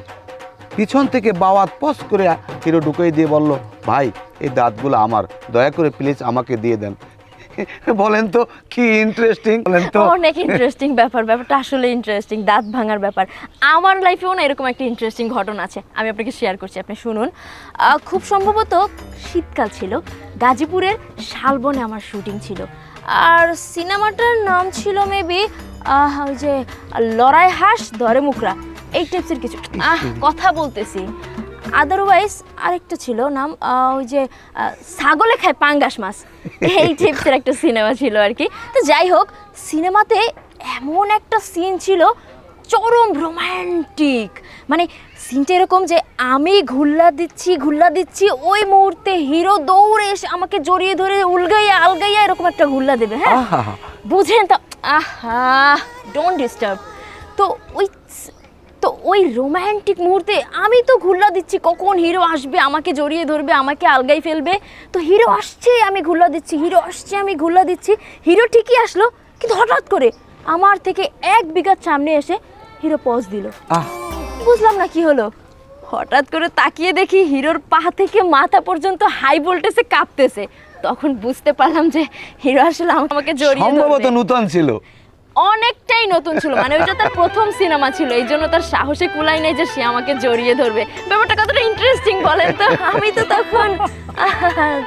পিছন থেকে বাওয়াত পস করে হিরো ঢুকিয়ে দিয়ে বলল, ভাই এই দাঁতগুলো আমার, দয়া করে প্লিজ আমাকে দিয়ে দেন। বলেন তো কি ইন্টারেস্টিং, বলেন তো। অনেক ইন্টারেস্টিং ব্যাপারটা আসলে ইন্টারেস্টিং, দাঁত ভাঙার ব্যাপার। আমার লাইফেও না এরকম একটা ইন্টারেস্টিং ঘটনা আছে, আমি আপনাকে শেয়ার করছি, আপনি শুনুন। খুব সম্ভবত শীতকাল ছিল, গাজীপুরের শালবনে আমার শুটিং ছিল, আর সিনেমাটার নাম ছিল মেবি ওই যে লড়াই হাঁস ধরে মুকরা, এই টাইপসের কিছু, কথা বলতেছি। আদারওয়াইজ আরেকটা ছিল নাম ওই যে ছাগলে খায় পাঙ্গাস মাছ, এই টাইপসের একটা সিনেমা ছিল আর কি। তো যাই হোক, সিনেমাতে এমন একটা সিন ছিল চরম রোমান্টিক, মানে সিনটা এরকম যে আমি ঘুল্লা দিচ্ছি, ওই মুহূর্তে হিরো দৌড়ে এসে আমাকে জড়িয়ে ধরে আলগাইয়া এরকম একটা ঘুল্লা দেবে। হ্যাঁ বুঝেন তো, ডোন্ট ডিস্টার্ব। তো ওই রোম্যান্টিক মুহূর্তে আমি তো ঘুল্লা দিচ্ছি, কখন হিরো আসবে, আমাকে জড়িয়ে ধরবে, আমাকে আলগাই ফেলবে। তো হিরো আসছে, আমি ঘুল্লা দিচ্ছি, হিরো ঠিকই আসলো, কিন্তু হঠাৎ করে আমার থেকে 1 বিঘা সামনে এসে হিরো পজ দিল। বুঝলাম না কি হলো, হঠাৎ করে তাকিয়ে দেখি হিরোর পা থেকে মাথা পর্যন্ত হাই ভোল্টেজে কাঁপতেছে। তখন বুঝতে পারলাম যে হিরো আসলে আমাকে জড়িয়ে সম্ভবত নতুন ছিল, অনেকটাই নতুন ছিল, মানে ওইটা তার প্রথম সিনেমা ছিল, এই জন্য তার সাহসে কুলাই নাই যে সে আমাকে জড়িয়ে ধরবে। ব্যাপারটা কতটা ইন্টারেস্টিং বলেন তো। আমি তো তখন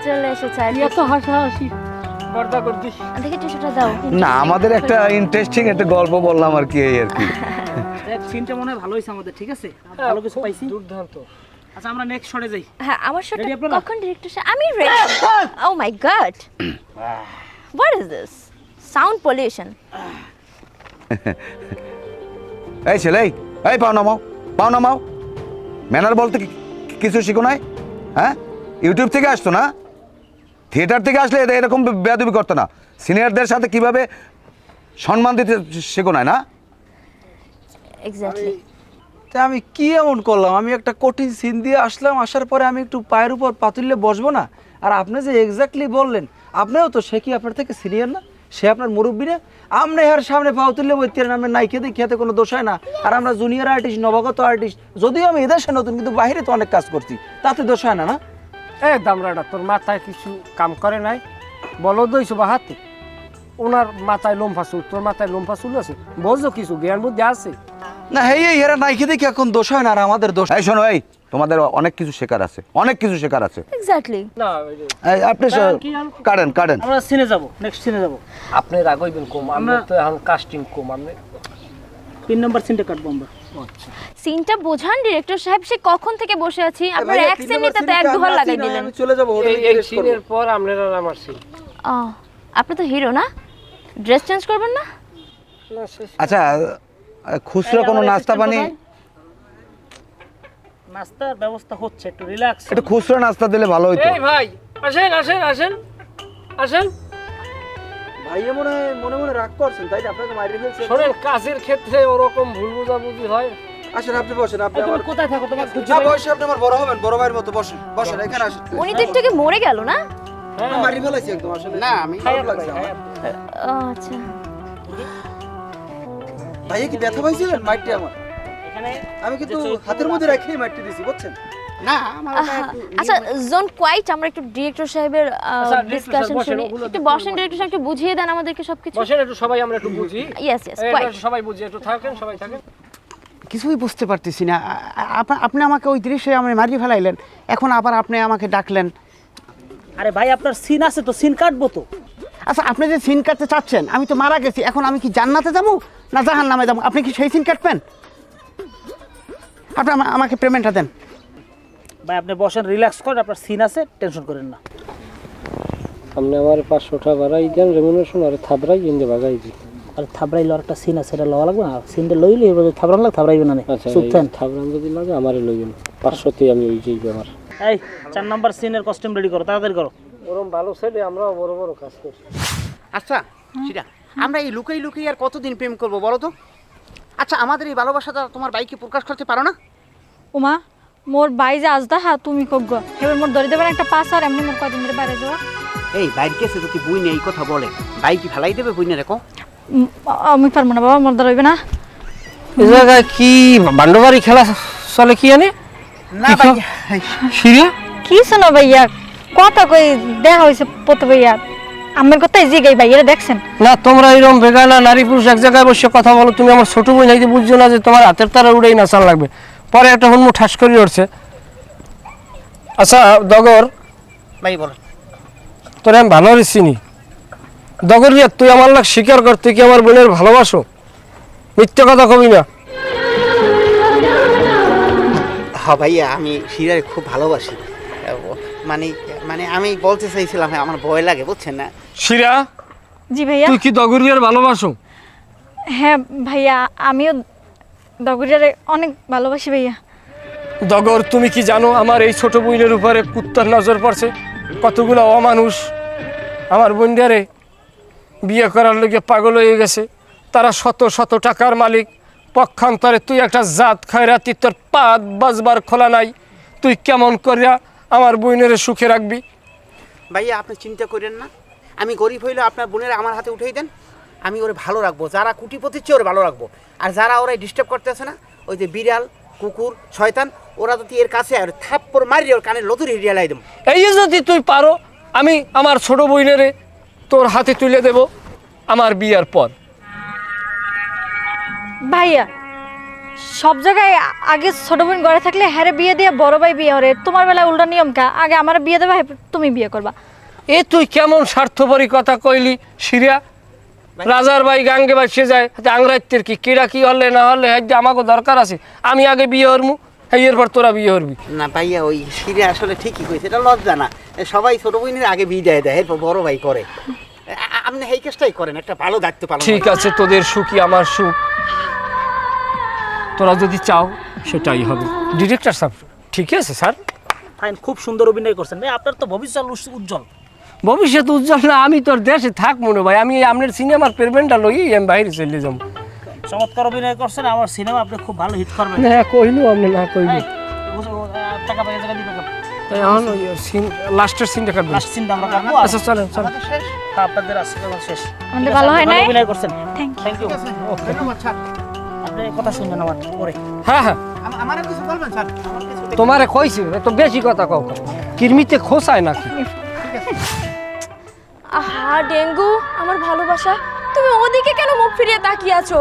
চলে এসেছি, এত হাসাহাসি বর্দা করছি। দেখি টিস্যুটা দাও। না আমাদের একটা ইন্টারেস্টিং একটা গল্প বললাম আর কি, এই আর কি। সিনটা মনে হয় ভালো হয়েছে আমাদের, ঠিক আছে, ভালো কিছু পাইছি। দুর্দান্ত। আচ্ছা আমরা নেক্সট শটে যাই। হ্যাঁ আমার শটটা Ready আপনারা? কখন ডিরেক্টর আমি ready. Oh my god, what is this sound pollution? এই ছেলে, এই পাও নামাও। ম্যানার বলতে কিছু শিখো নাই? হ্যাঁ, ইউটিউব থেকে আসতো না, থিয়েটার থেকে আসলে এরকম বেয়াদবি করতো না। সিনিয়রদের সাথে কিভাবে সম্মান দিতে শেখো নাই না? এক্স্যাক্টলি। তা আমি কি এমন করলাম? আমি একটা কঠিন সিন দিয়ে আসলাম, আসার পরে আমি একটু পায়ের উপর পাতুললে বসবো না? আর আপনি যে এক্স্যাক্টলি বললেন, আপনিও তো সে কি আপনার থেকে সিনিয়র না, সে আপনার মুরব্বী না? আপনি এর সামনে পাও তুললে বইতে আমরা নাইকে দিই, খেতে কোনো দোষ হয় না। আর আমরা জুনিয়র আর্টিস্ট, নবাগত আর্টিস্ট, যদিও আমি এদেশে নতুন, কিন্তু বাইরে তো অনেক কাজ করছি, তাতে দোষ হয় না? না দামরাটা তোর মাথায় কিছু কাম করে নাই, বলো দইছো বা হাতে। ওনার মাথায় লোমফা চুল, তোর মাথায় লোমফা চুল আছে, বোঝো কিছু জ্ঞান বুদ্ধি আছে না? হেই এরা নাইকে দেখি এখন দোষ হয় না, আর আমাদের দোষ। এই শোনো, এই তোমাদের অনেক কিছু শেখার আছে, এক্স্যাক্টলি। না। আপনি কাটেন। আমরা সিনে যাব, নেক্সট সিনে যাব। আপনি রাগইবেন কম, আমরা তো এখন কাস্টিং কম। আপনি 3 নম্বর সিনটা কাটবো আমরা। আচ্ছা সিনটা বোঝান ডিরেক্টর সাহেব, সে কখন থেকে বসে আছি, আপনার অ্যাকশন নিতে তো 1-2 বার লাগাই দিলেন। আমি চলে যাবো, এই সিনের পর আপনারা আমার সিন। আপনি তো হিরো না, ড্রেস চেঞ্জ করবেন না? আচ্ছা, খুচরা কোনো নাস্তা পানি? নাস্তার ব্যবস্থা হচ্ছে, একটু রিল্যাক্স। একটু খুচরা নাস্তা দিলে ভালো হতো। এই ভাই আসেন আসেন আসেন আসেন। ভাইয়া মনে মনে রাগ করছেন তাই না, আপনাকে মারিয়ে ফেলছে। শোনেন, কাজের ক্ষেত্রে ওরকম ভুল বোঝাবুঝি হয়। আসেন আপনি বসেন, আপনি তুমি আমার কোথায় থাকো? তোমার না বয়সে আপনি আমার বড় হবেন, বড় ভাইয়ের মতো বসেন, বসেন এখানে আসেন। উনি তো একটু আগে মরে গেল না? মারিয়ে ফেলাইছি একদম আসলে। না আমি খারাপ লাগছে আমার। আচ্ছা, ভাইয়া কি ব্যথা পাইছিলেন মাইরটি আমার? এখানে আমি কিন্তু হাতের মধ্যে রেখেই মাইরটি দিছি বুঝছেন। না আমার ওটা একটু আচ্ছা জোন কোয়াইট, আমরা একটু ডিরেক্টর সাহেবের director ডিসকাশন সাহেব বসেন, শুনি। ওগুলো একটু বসেন, ডিরেক্টর সাহেব একটু বুঝিয়ে দেন আমাদেরকে সবকিছু। বসেন একটু, সবাই আমরা একটু বুঝি। ইয়েস ইয়েস, এটা কোয়াইট। সবাই বুঝি, একটু থাকেন, সবাই থাকেন। কিছুই বুঝতে পারতেছি না। আপনি আমাকে ওই দৃশ্যে আমি মারিয়ে ফেলাইলেন, এখন আবার আপনি আমাকে ডাকলেন। আরে ভাই আপনার সিন আছে তো, সিন কাটবো তো। আচ্ছা আপনি যে সিন কাটতে চাচ্ছেন, আমি তো মারা গেছি, এখন আমি কি জান্নাতে যাবো না জাহান্নামে যাবো? আপনি কি সেই সিন কাটবেন? আপনি আমাকে পেমেন্টটা দেন। ভাই আপনি বসেন, রিল্যাক্স করেন, আপনার সিন আছে, টেনশন করেন না। আপনি আমার 500 টাকা বাড়াই দেন রেমুনারেশন, আর থাবরাই ইন্দে বাগাই দিই। আর থাবড়াই লওয়ার একটা সিন আছে, এটা লওয়া লাগবে না। সিনটা লইলে এবার থাবড়ান লাগে, থাবড়াইবে না। আচ্ছা, সুতরাং থাবরান যদি লাগে আমারে লইবেন, 500তে আমি ওই যাইবে আমার। এই 4 নাম্বার সিনের কস্টিউম রেডি করো, তাড়াতাড়ি করো। ওরম ভালো ছেলে, আমরা বড় বড় কাজ করি। আচ্ছা সেটা আমরা এই লুকাই লুকাই আর কতদিন প্রেম করবো বলো তো? আচ্ছা আমাদের এই ভালোবাসাটা তোমার বাইকে প্রকাশ করতে পারো না? উমা মোর বাই যে আজ দা তুমি কগ্গ হেবার মোর ধরে দেবেন একটা পাস, আর এমনি মোর কদিন ধরে বাইরে যাওয়া। এই বাইক কেসে যদি বুই নেই কথা বলে, বাইক ফেলাই দেবে বুই না রেখো। আমি পারবো না বাবা, মোর ধরবে না। এই জায়গায় কি বান্ডবাড়ি খেলা চলে কি জানি? না ভাইয়া সিরিয়া কি শোনো ভাইয়া, কথা কই দেখা হয়েছে পত ভাইয়া, আমার কথাই জিগাই ভাইয়া দেখছেন। না, তোমরা এরকম বেগানা নারী পুরুষ এক জায়গায় বসে কথা বলো। তুমি আমার ছোট বোন হইতে বুঝছো না যে তোমার হাতের তারা উড়েই নাচান লাগবে? পরে একটা হুনমু ঠাস করে উঠছে। আচ্ছা দগর, ভাই বলো। তোর আমি ভালো করে চিনি। দগর রিয়া, তুই আমার লাগ স্বীকার কর, তুই কি আমার বোনের ভালোবাসো? মিথ্যে কথা কবি না। হ্যাঁ ভাইয়া, আমি শিরারে খুব ভালোবাসি। মানে মানে আমি বলতে চাইছিলাম আমার ভয় লাগে বুঝছেন না। শিরা, জি ভাইয়া। তুই কি দগরিয়ার ভালোবাসো? হ্যাঁ ভাইয়া, আমিও দগরিয়ারে অনেক ভালোবাসি ভাইয়া। দগর, তুমি কি জানো আমার এই ছোট বোনের উপরে কুত্তার নজর পড়ছে? কতগুলো অমানুষ আমার বোনটারে বিয়ে করার লোকে পাগল হয়ে গেছে। তারা শত শত টাকার মালিক। পক্ষান্তরে তুই একটা জাত খয়রাতি, তোর পাত বাজবার খোলা নাই। তুই কেমন করিয়া আমার বোনের সুখে রাখবি? ভাইয়া আপনি চিন্তা করেন না, আমি গরিব হইলে আপনার বোনের আমার হাতে উঠেই দেন, আমি ওরে ভালো রাখবো। যারা কুটিপতির চেয়ে ওরে ভালো রাখবো। আর যারা ওরা ডিস্টার্ব করতেছে না, ওই যে বিড়াল কুকুর শয়তান, ওরা যদি এর কাছে আর থাপ্পড় মারি ওর কানে লতুর হিরিয়া লাই দেব। এই যে যদি তুই পারো, আমি আমার ছোট বোনেরে তোর হাতে তুলে দেব আমার বিয়ার পর। ভাইয়া সব জায়গায় আগে ছোট বোন ঘরে থাকলে হ্যারে বিয়ে দিয়ে বড় ভাই বিয়ে হরে, তোমার বেলায় উল্টা নিয়ম কা? আগে আমার বিয়ে দেবে, তুমি বিয়ে করবা। এ তুই কেমন স্বার্থপরী কথা কইলি সিরিয়া? রাজার ভাই গাঙ্গে বাসে যায়, আংরাইতের কি কিরা কি হলে না হলে আমাকে দরকার আছে। আমি আগে বিয়ে হরমু, এরপর তোরা বিয়ে হরবি। না ভাইয়া, ওই শিরে আসলে ঠিকই কইছে, এটা লজ্জা না। সবাই ছোট বোনের আগে বিয়ে দেয় এরপর বড় ভাই করে। আপনি এই কাজটাই করেন, একটা ভালো দায়িত্ব পালন। ঠিক আছে, তোদের সুখই আমার সুখ। তোরা যদি চাও সেটাই হবে। ডিরেক্টর সাহেব ঠিক আছে স্যার, ফাইন, খুব সুন্দর অভিনয় করছেন ভাই, আপনার তো ভবিষ্যৎ উজ্জ্বল। ভবিষ্যৎ উজ্জ্বল না, আমি তোর দেশে থাক মনে ভাই। আমি আপনার সিনেমার পেমেন্টটা লই আমি বাইরে চলে যাবো। চমৎকার অভিনয় করছেন, আমার সিনেমা আপনি খুব ভালো হিট করবেন। না কইলু আপনি না কইলু। টাকা পাই জায়গা দিবেন। এখন লাস্টের সিনটা কাটবো। লাস্ট সিনটা আমরা কাটবো। আচ্ছা চলেন চলেন। আপনাদের আজকে শেষ। আমাদের ভালো হয় নাই? অভিনয় করছেন, থ্যাংক ইউ। Thank you. আপনি কথা শুনবেন আমার পরে। হ্যাঁ হ্যাঁ, আমার কিছু বলবেন স্যার? আমার কিছু তোমারে কইছি তো বেশি কথা কও। কিরমিতে খোসায় নাকি? আহা ডেঙ্গু, আমার ভালোবাসা, তুমি ওদিকে কেন মুখ ফিরিয়ে তাকিয়ে আছো?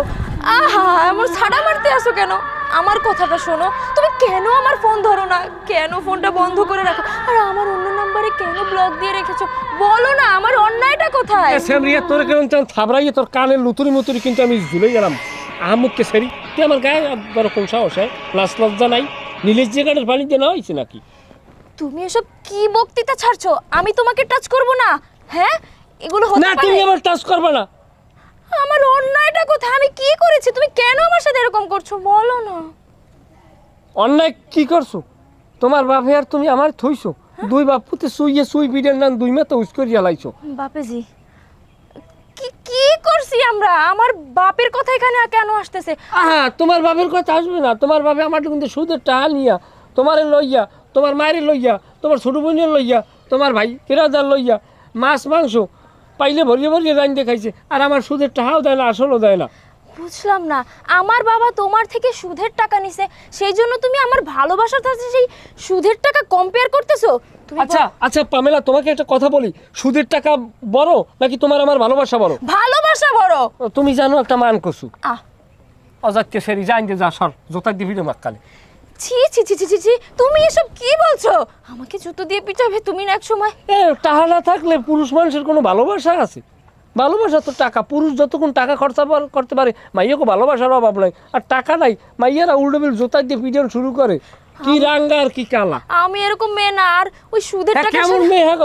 আহা আমার ছাড়া মারতে আসো কেন? আমার কথাটা শোনো, তুমি কেন আমার ফোন ধরো না? কেন ফোনটা বন্ধ করে রাখো? আর আমার অন্য নম্বরে কেন ব্লক দিয়ে রেখেছো? বলো না, আমার অন্যায়টা কোথায়? সেমরিয়া তোর কেন থাবড়াইয়ে তোর কানে লুতুরি মুতুরি কিন্তু আমি ঝুলে গেলাম। আহমুককে সেরি তুই আমার গায়ে বড় কোন সাহস হয়? লাশ লজ্জা নাই? নীলের জায়গাটার পানি দেওয়া হয়েছে নাকি? তুমি এসব কি বক্তৃতা ছাড়ছো? আমি তোমাকে টাচ করব না? হ্যাঁ, এগুলো হতে না, পারে? তুমি আমার টাচ করবে না। আমার অন্যায়টা কোথায়? আমি কি করেছি? তুমি কেন আমার সাথে এরকম করছো? বলো না। অন্যায় কি করছো? তোমার বাপে আর তুমি আমার থইছো, দুই বাপুতে সুইয়ে সুই বিডের নাম দুই মাথা উস করিয়া লাইছো। বাপেজি, কি আমরা? আমার বাপের কথা এখানে কেন আসতেছে? তোমার বাপের কথা আসবে না। তোমার বাপে আমার কিন্তু সুদের টাকা নিয়া তোমারে লইয়া, তোমার মায়ের লইয়া, তোমার ছোট বোনের লইয়া, তোমার ভাই ফেরাদার লইয়া মাছ মাংস পাইলে ভরিয়ে ভরিয়ে রাইন দেখাইছে, আর আমার সুদের টাকাও দেয় না, আসলও দেয় না। বুঝলাম না, আমার বাবা তোমার থেকে সুদের টাকা নিছে, সেই জন্য তুমি আমার ভালোবাসার সাথে সেই সুদের টাকা কম্পেয়ার করতেছো? তুমি আচ্ছা আচ্ছা পামেলা, তোমাকে একটা কথা বলি, সুদের টাকা বড় নাকি তোমার আমার ভালোবাসা বড়? ভালোবাসা বড়। তুমি জানো একটা মান কসু আহ অজাতকে সেরি যাইন যে যা সর জোতা দিবি না মাক্কালে। ছি ছি ছি ছি ছি ছি, তুমি এসব কি বলছো? আমাকে জুতো দিয়ে পিটাবে তুমি না এক সময়? টাকা না থাকলে পুরুষ মানুষের কোনো ভালোবাসা আছে? ভালোবাসা তো টাকা, পুরুষ যতক্ষণ টাকা খরচা করতে পারে মাইয়াকে ভালোবাসার অভাব নাই, আর টাকা নাই মাইয়ারা উল্টোবিল জোতা দিয়ে পিটান শুরু করে। কি রাঙ্গা আর কি কালা। আমি এরকম মেয়ে না, আর ওই সুদের টাকা কেমন মেয়ে হ্যাঁ,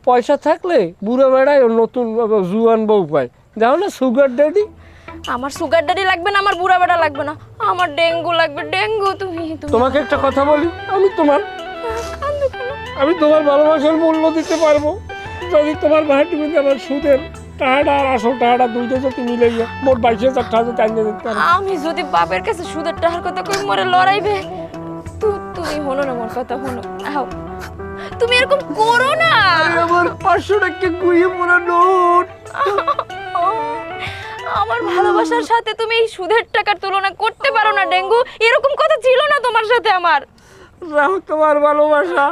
পয়সা থাকলে বুড়ো বেড়ায় নতুন জুয়ান বউ পায়। দেখো না সুগার ড্যাডি। আমার সুগার ড্যাডি লাগবে না, আমার বুড়া বেটা লাগবে না, আমার ডেঙ্গু লাগবে, ডেঙ্গু। তুমি তোমাকে একটা কথা বলি, আমি তোমার ভালোবাসার মূল্য দিতে পারবো যদি তোমার ভাইটি মধ্যে আমার সুদের টাকাটা আর আসল টাকাটা দুইটা যদি মিলে যায় মোট 22,000 টাকা টাইনে দিতে পারো। আমি যদি বাপের কাছে সুদের টাকার কথা কই মরে লড়াইবে, তুমি হলো না মোর কথা, হলো আও তুমি এরকম করো না। আমার 500 টাকা গুইয়ে পড়া নোট। আমার ভালোবাসার সাথে তুমি এই সুদের টাকার তুলনা করতে পারো না ডেঙ্গু, এরকম কথা ছিল না তোমার সাথে আমার। রাও তোমার ভালোবাসা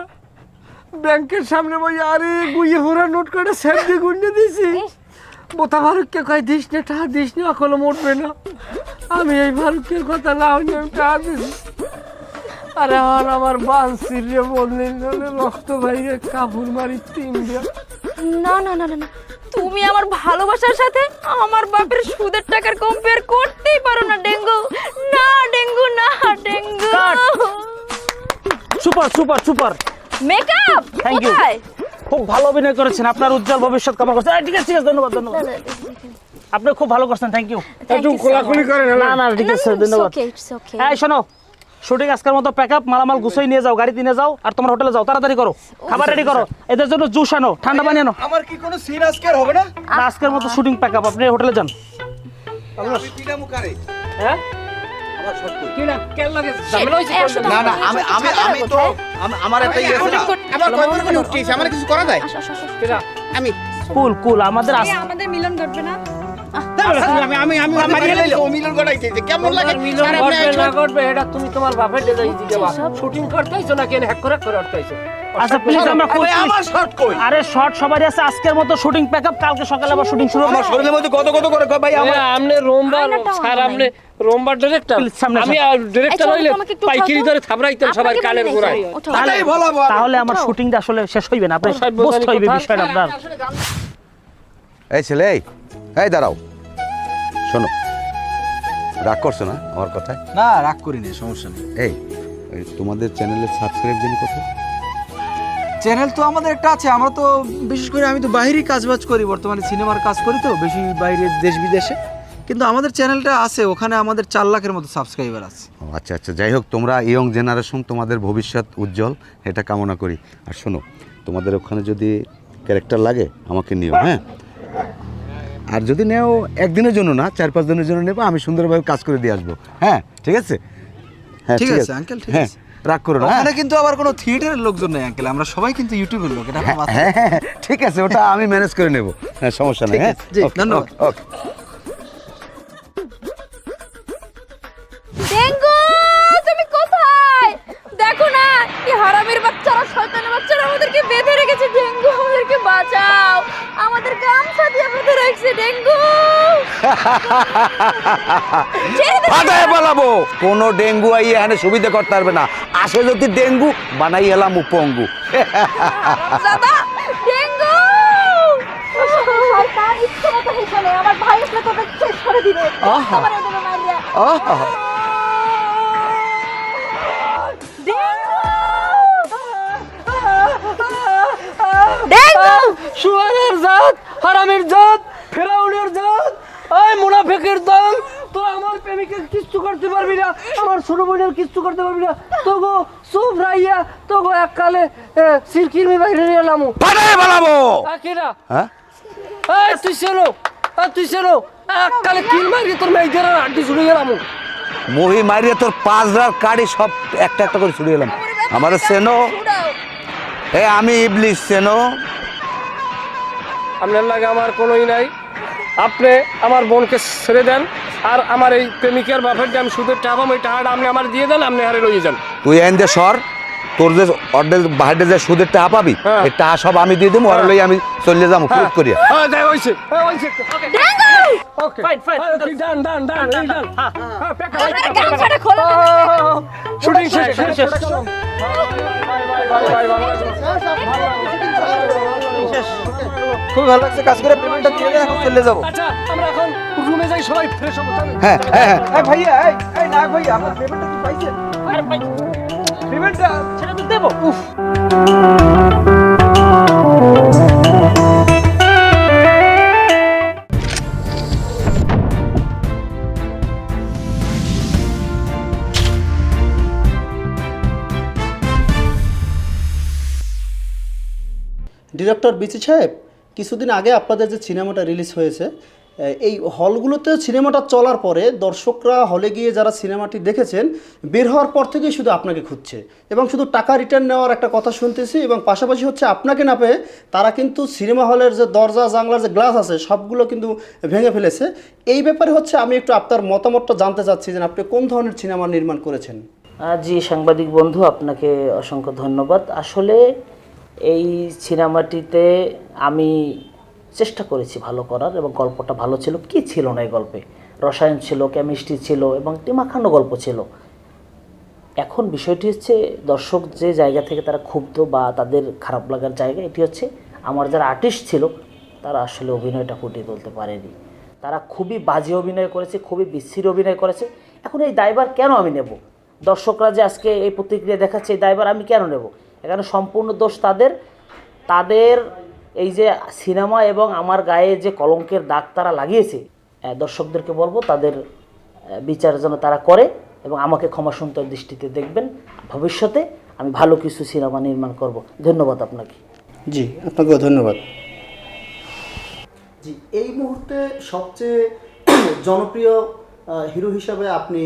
ব্যাংকের সামনে বই আরে গুইয়ে পড়া নোট করে স্যার দিয়ে গুন্ডে দিছি। বোতা ফারুককে কয় দিস না টাকা দিস না, এখনো মরবে না। আমি এই ফারুকের কথা না হইলে আমি টাকা দিছি। আরে আমার বান্সির রে বললেন রক্ত বাইরে কাপড় মারি 3 দিয়া। না না না না, তুমি আমার ভালোবাসার সাথে আমার বাপের সুদের টাকার কম্পেয়ার করতেই পারো না ডেঙ্গু। না ডেঙ্গু, না dengue. Super super super makeup Thank you. কোথায়? খুব ভালো অভিনয় করেছেন, আপনার উজ্জ্বল ভবিষ্যৎ কামনা করছেন। ঠিক আছে ঠিক আছে, ধন্যবাদ ধন্যবাদ, আপনি খুব ভালো করছেন, থ্যাংক ইউ। একটু কোলাকুলি করে না না ঠিক আছে, ধন্যবাদ। এই শোনো, শুটিং আজকের মতো প্যাকআপ, মালামাল গুছাই নিয়ে যাও, গাড়িতে নিয়ে যাও, আর তোমার হোটেলে যাও, তাড়াতাড়ি করো, খাবার রেডি করো, এদের জন্য জুস আনো, ঠান্ডা পানি আনো। আমার কি কোনো সিন আজকে আর হবে না? না, আজকের মতো শুটিং প্যাকআপ, আপনি হোটেলে যান। আমি পিটা মুখারে হ্যাঁ আমার শট কই? কি না কেন লাগে ঝামেলা হইছে? না না আমি তো আমার একটা ইয়ে আছে না। আমার কয়বার করে উঠতেছে, আমার কিছু করা যায়? কিরা আমি কুল কুল, আমাদের আমাদের মিলন ঘটবে না? মিলন করাইতে কেমন লাগে? মিলন করবে না করবে এটা তুমি তোমার বাপের দেজাই দিবা। শুটিং করতে আইছো না কেন হ্যাক করে করতে আইছো? আচ্ছা প্লিজ আমরা খুব আমার শট কই? আরে শর্ট সবারই আছে, আজকের মতো শুটিং প্যাকআপ, কালকে সকালে আবার শুটিং শুরু হবে। আমার শরীরের মধ্যে কত করে কয় ভাই আমার আমনে রোমবার স্যার আমনে রোমবার ডিরেক্টর, Please, সামনে আমি ডিরেক্টর হইলে পাইকারি ধরে থাবরাইতাম সবার কানের গোড়ায়। তাহলে বলাবো তাহলে আমার শুটিংটা আসলে শেষ হইবে না, আপনি বুঝতে হইবে বিষয়টা আপনার। এই ছেলে এই দাঁড়াও, শোনো, রাগ করছো না আমার কথায়? না, রাগ করি না, সমস্যা নেই। এই তোমাদের চ্যানেলের সাবস্ক্রাইব জানি কত? চ্যানেল তো আমাদের একটা আছে, আমরা তো বিশেষ করে আমি তো বাইরেই কাজবাজ করি, বর্তমানে সিনেমার কাজ করি তো বেশি, বাইরে দেশ বিদেশে, কিন্তু আমাদের চ্যানেলটা আছে, ওখানে আমাদের 4 লাখের মতো সাবস্ক্রাইবার আছে। আচ্ছা আচ্ছা, যাই হোক, তোমরা ইয়ং জেনারেশন, তোমাদের ভবিষ্যৎ উজ্জ্বল, এটা কামনা করি। আর শোনো, তোমাদের ওখানে যদি ক্যারেক্টার লাগে আমাকে নিও, হ্যাঁ? আর যদি নেও একদিনের জন্য না, 4-5 দিনের জন্য নেবো, আমি সুন্দরভাবে কাজ করে দিয়ে আসবো, হ্যাঁ? ঠিক আছে? হ্যাঁ ঠিক আছে আঙ্কেল, ঠিক হ্যাঁ, আছে, রাগ করো না। ওখানে কিন্তু আবার কোনো থিয়েটারের লোকজন নেই আঙ্কেল, আমরা সবাই কিন্তু ইউটিউবের লোক, এটা আমার মাথায়। হ্যাঁ হ্যাঁ ঠিক আছে, ওটা আমি ম্যানেজ করে নেব, হ্যাঁ, সমস্যা নেই। ঠিক হ্যাঁ, আছে, জি, ধন্যবাদ। ওকে। ডেঙ্গু তুমি কোথায়? দেখো না কি হারামির বাচ্চারা, শয়তানের বাচ্চারা আমাদেরকে বেঁধে রেখেছে। ডেঙ্গু আমাদেরকে বাঁচাও, আমাদের গামছা দিয়ে বেঁধে রাখছে। ডেঙ্গু ফাটায় পালাবো, কোনো ডেঙ্গু আই এখানে সুবিধা করতে পারবে না। আসে যদি ডেঙ্গু বানাই এলাম উপঙ্গু। দাদা ডেঙ্গু শয়তান ইচ্ছে মতো হেসে আমার ভাই আসলে তোকে শেষ করে দিবে। আমার এদের মারিয়া ডেঙ্গু শুয়ারের জাত, হারামের জাত, ফেরাউনের জাত, এই মুনাফিকের দল, তোরা আমার প্রেমিকের কিচ্ছু করতে পারবি না, আমার ছোট বোনের কিচ্ছু করতে পারবি না। তোগো চুপ রাইয়া তোগো এককালে সিরকির মে বাইরে এলাম। ফাটায় পালাবো। আকিরা হ্যাঁ, এই তুই চলো তুই চেনো কালে কিল মারি তোর মেয়েদের আড্ডি ছুড়ে গেলাম। মুভি মারিয়ে তোর 5 কাড়ি সব একটা একটা করে ছুড়ে গেলাম। আমার চেনো, আমি ইবলিশ, চেনো? আপনার লাগে আমার কোনোই নাই। আপনি আমার বোনকে ছেড়ে দেন, আর আমার এই প্রেমিকার বাপের যে আমি সুদের টাকা পাবো, ওই টাকাটা আপনি আমার দিয়ে দেন, আপনি হারে লইয়ে যান। তুই এন দে সর, তোর যে অর্ধেক বাইরে যে সুদের টাকা পাবি এই টাকা সব আমি দিয়ে দেবো, আর লই আমি চলে যাবো ফেরত করিয়া। যাই হইছে হইছে। ওকে ফাইন ফাইন ডান ডান ডান ডান। গামছাটা খোলো। শুটিং শেষ শেষ। খুব ভালো লাগছে কাজ করে, পেমেন্টটা দিয়ে দেন, এখন চলে যাবো। আচ্ছা আমরা এখন রুমে যাই, সবাই ফ্রেশ হবো। হ্যাঁ হ্যাঁ হ্যাঁ। এই ভাইয়া, এই না ভাইয়া, আমার পেমেন্টটা কি পাইছেন? আরে ভাই পেমেন্টটা সেটা তো দেবো। উফ ডিরেক্টর বিচি সাহেব, কিছুদিন আগে আপনাদের যে সিনেমাটা রিলিজ হয়েছে, এই হলগুলোতে সিনেমাটা চলার পরে দর্শকরা হলে গিয়ে যারা সিনেমাটি দেখেছেন বের হওয়ার পর থেকেই শুধু আপনাকে খুঁজছে এবং শুধু টাকা রিটার্ন নেওয়ার একটা কথা শুনতেছি, এবং পাশাপাশি হচ্ছে আপনাকে না পেয়ে তারা কিন্তু সিনেমা হলের যে দরজা জানলার যে গ্লাস আছে সবগুলো কিন্তু ভেঙে ফেলেছে। এই ব্যাপারে হচ্ছে আমি একটু আপনার মতামতটা জানতে চাচ্ছি যে আপনি কোন ধরনের সিনেমা নির্মাণ করেছেন। জি সাংবাদিক বন্ধু, আপনাকে অসংখ্য ধন্যবাদ। আসলে এই সিনেমাটিতে আমি চেষ্টা করেছি ভালো করার, এবং গল্পটা ভালো ছিল। কি ছিল না এই গল্পে? রসায়ন ছিল, কেমিস্ট্রি ছিল, এবং টিমাখান্ড গল্প ছিল। এখন বিষয়টি হচ্ছে দর্শক যে জায়গা থেকে তারা ক্ষুব্ধ বা তাদের খারাপ লাগার জায়গা, এটি হচ্ছে আমার যারা আর্টিস্ট ছিল তারা আসলে অভিনয়টা ফুটিয়ে তুলতে পারেনি। তারা খুবই বাজে অভিনয় করেছে, খুবই বিশ্রী অভিনয় করেছে। এখন এই দায়ভার কেন আমি নেব? দর্শকরা যে আজকে এই প্রতিক্রিয়া দেখাচ্ছে, এই দায়ভার আমি কেন নেব? এখানে সম্পূর্ণ দোষ তাদের। তাদের এই যে সিনেমা এবং আমার গায়ে যে কলঙ্কের দাগ তারা লাগিয়েছে, দর্শকদেরকে বলবো তাদের বিচার যেন তারা করে এবং আমাকে ক্ষমাসুন্দর দৃষ্টিতে দেখবেন। ভবিষ্যতে আমি ভালো কিছু সিনেমা নির্মাণ করব। ধন্যবাদ আপনাকে। জি, আপনাকেও ধন্যবাদ। জি, এই মুহূর্তে সবচেয়ে জনপ্রিয় হিরো হিসাবে আপনি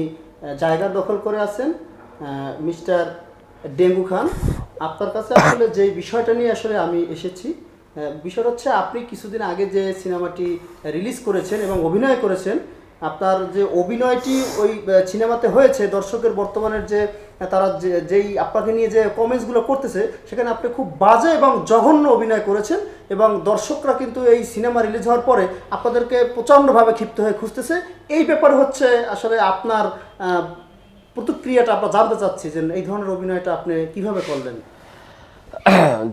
জায়গা দখল করে আছেন মিস্টার ডেঙ্গু খান। আপনার কাছে আসলে যে বিষয়টা নিয়ে আসলে আমি এসেছি, বিষয়টা হচ্ছে আপনি কিছুদিন আগে যে সিনেমাটি রিলিজ করেছেন এবং অভিনয় করেছেন, আপনার যে অভিনয়টি ওই সিনেমাতে হয়েছে, দর্শকের বর্তমানের যে তারা যেই আপনাকে নিয়ে যে কমেন্টসগুলো করতেছে, সেখানে আপনি খুব বাজে এবং জঘন্য অভিনয় করেছেন, এবং দর্শকরা কিন্তু এই সিনেমা রিলিজ হওয়ার পরে আপনাদেরকে প্রচণ্ডভাবে ক্ষিপ্ত হয়ে খুঁজতেছে। এই ব্যাপারে হচ্ছে আসলে আপনার প্রতিক্রিয়াটা আমরা জানতে চাচ্ছি যে এই ধরনের অভিনয়টা আপনি কিভাবে করলেন।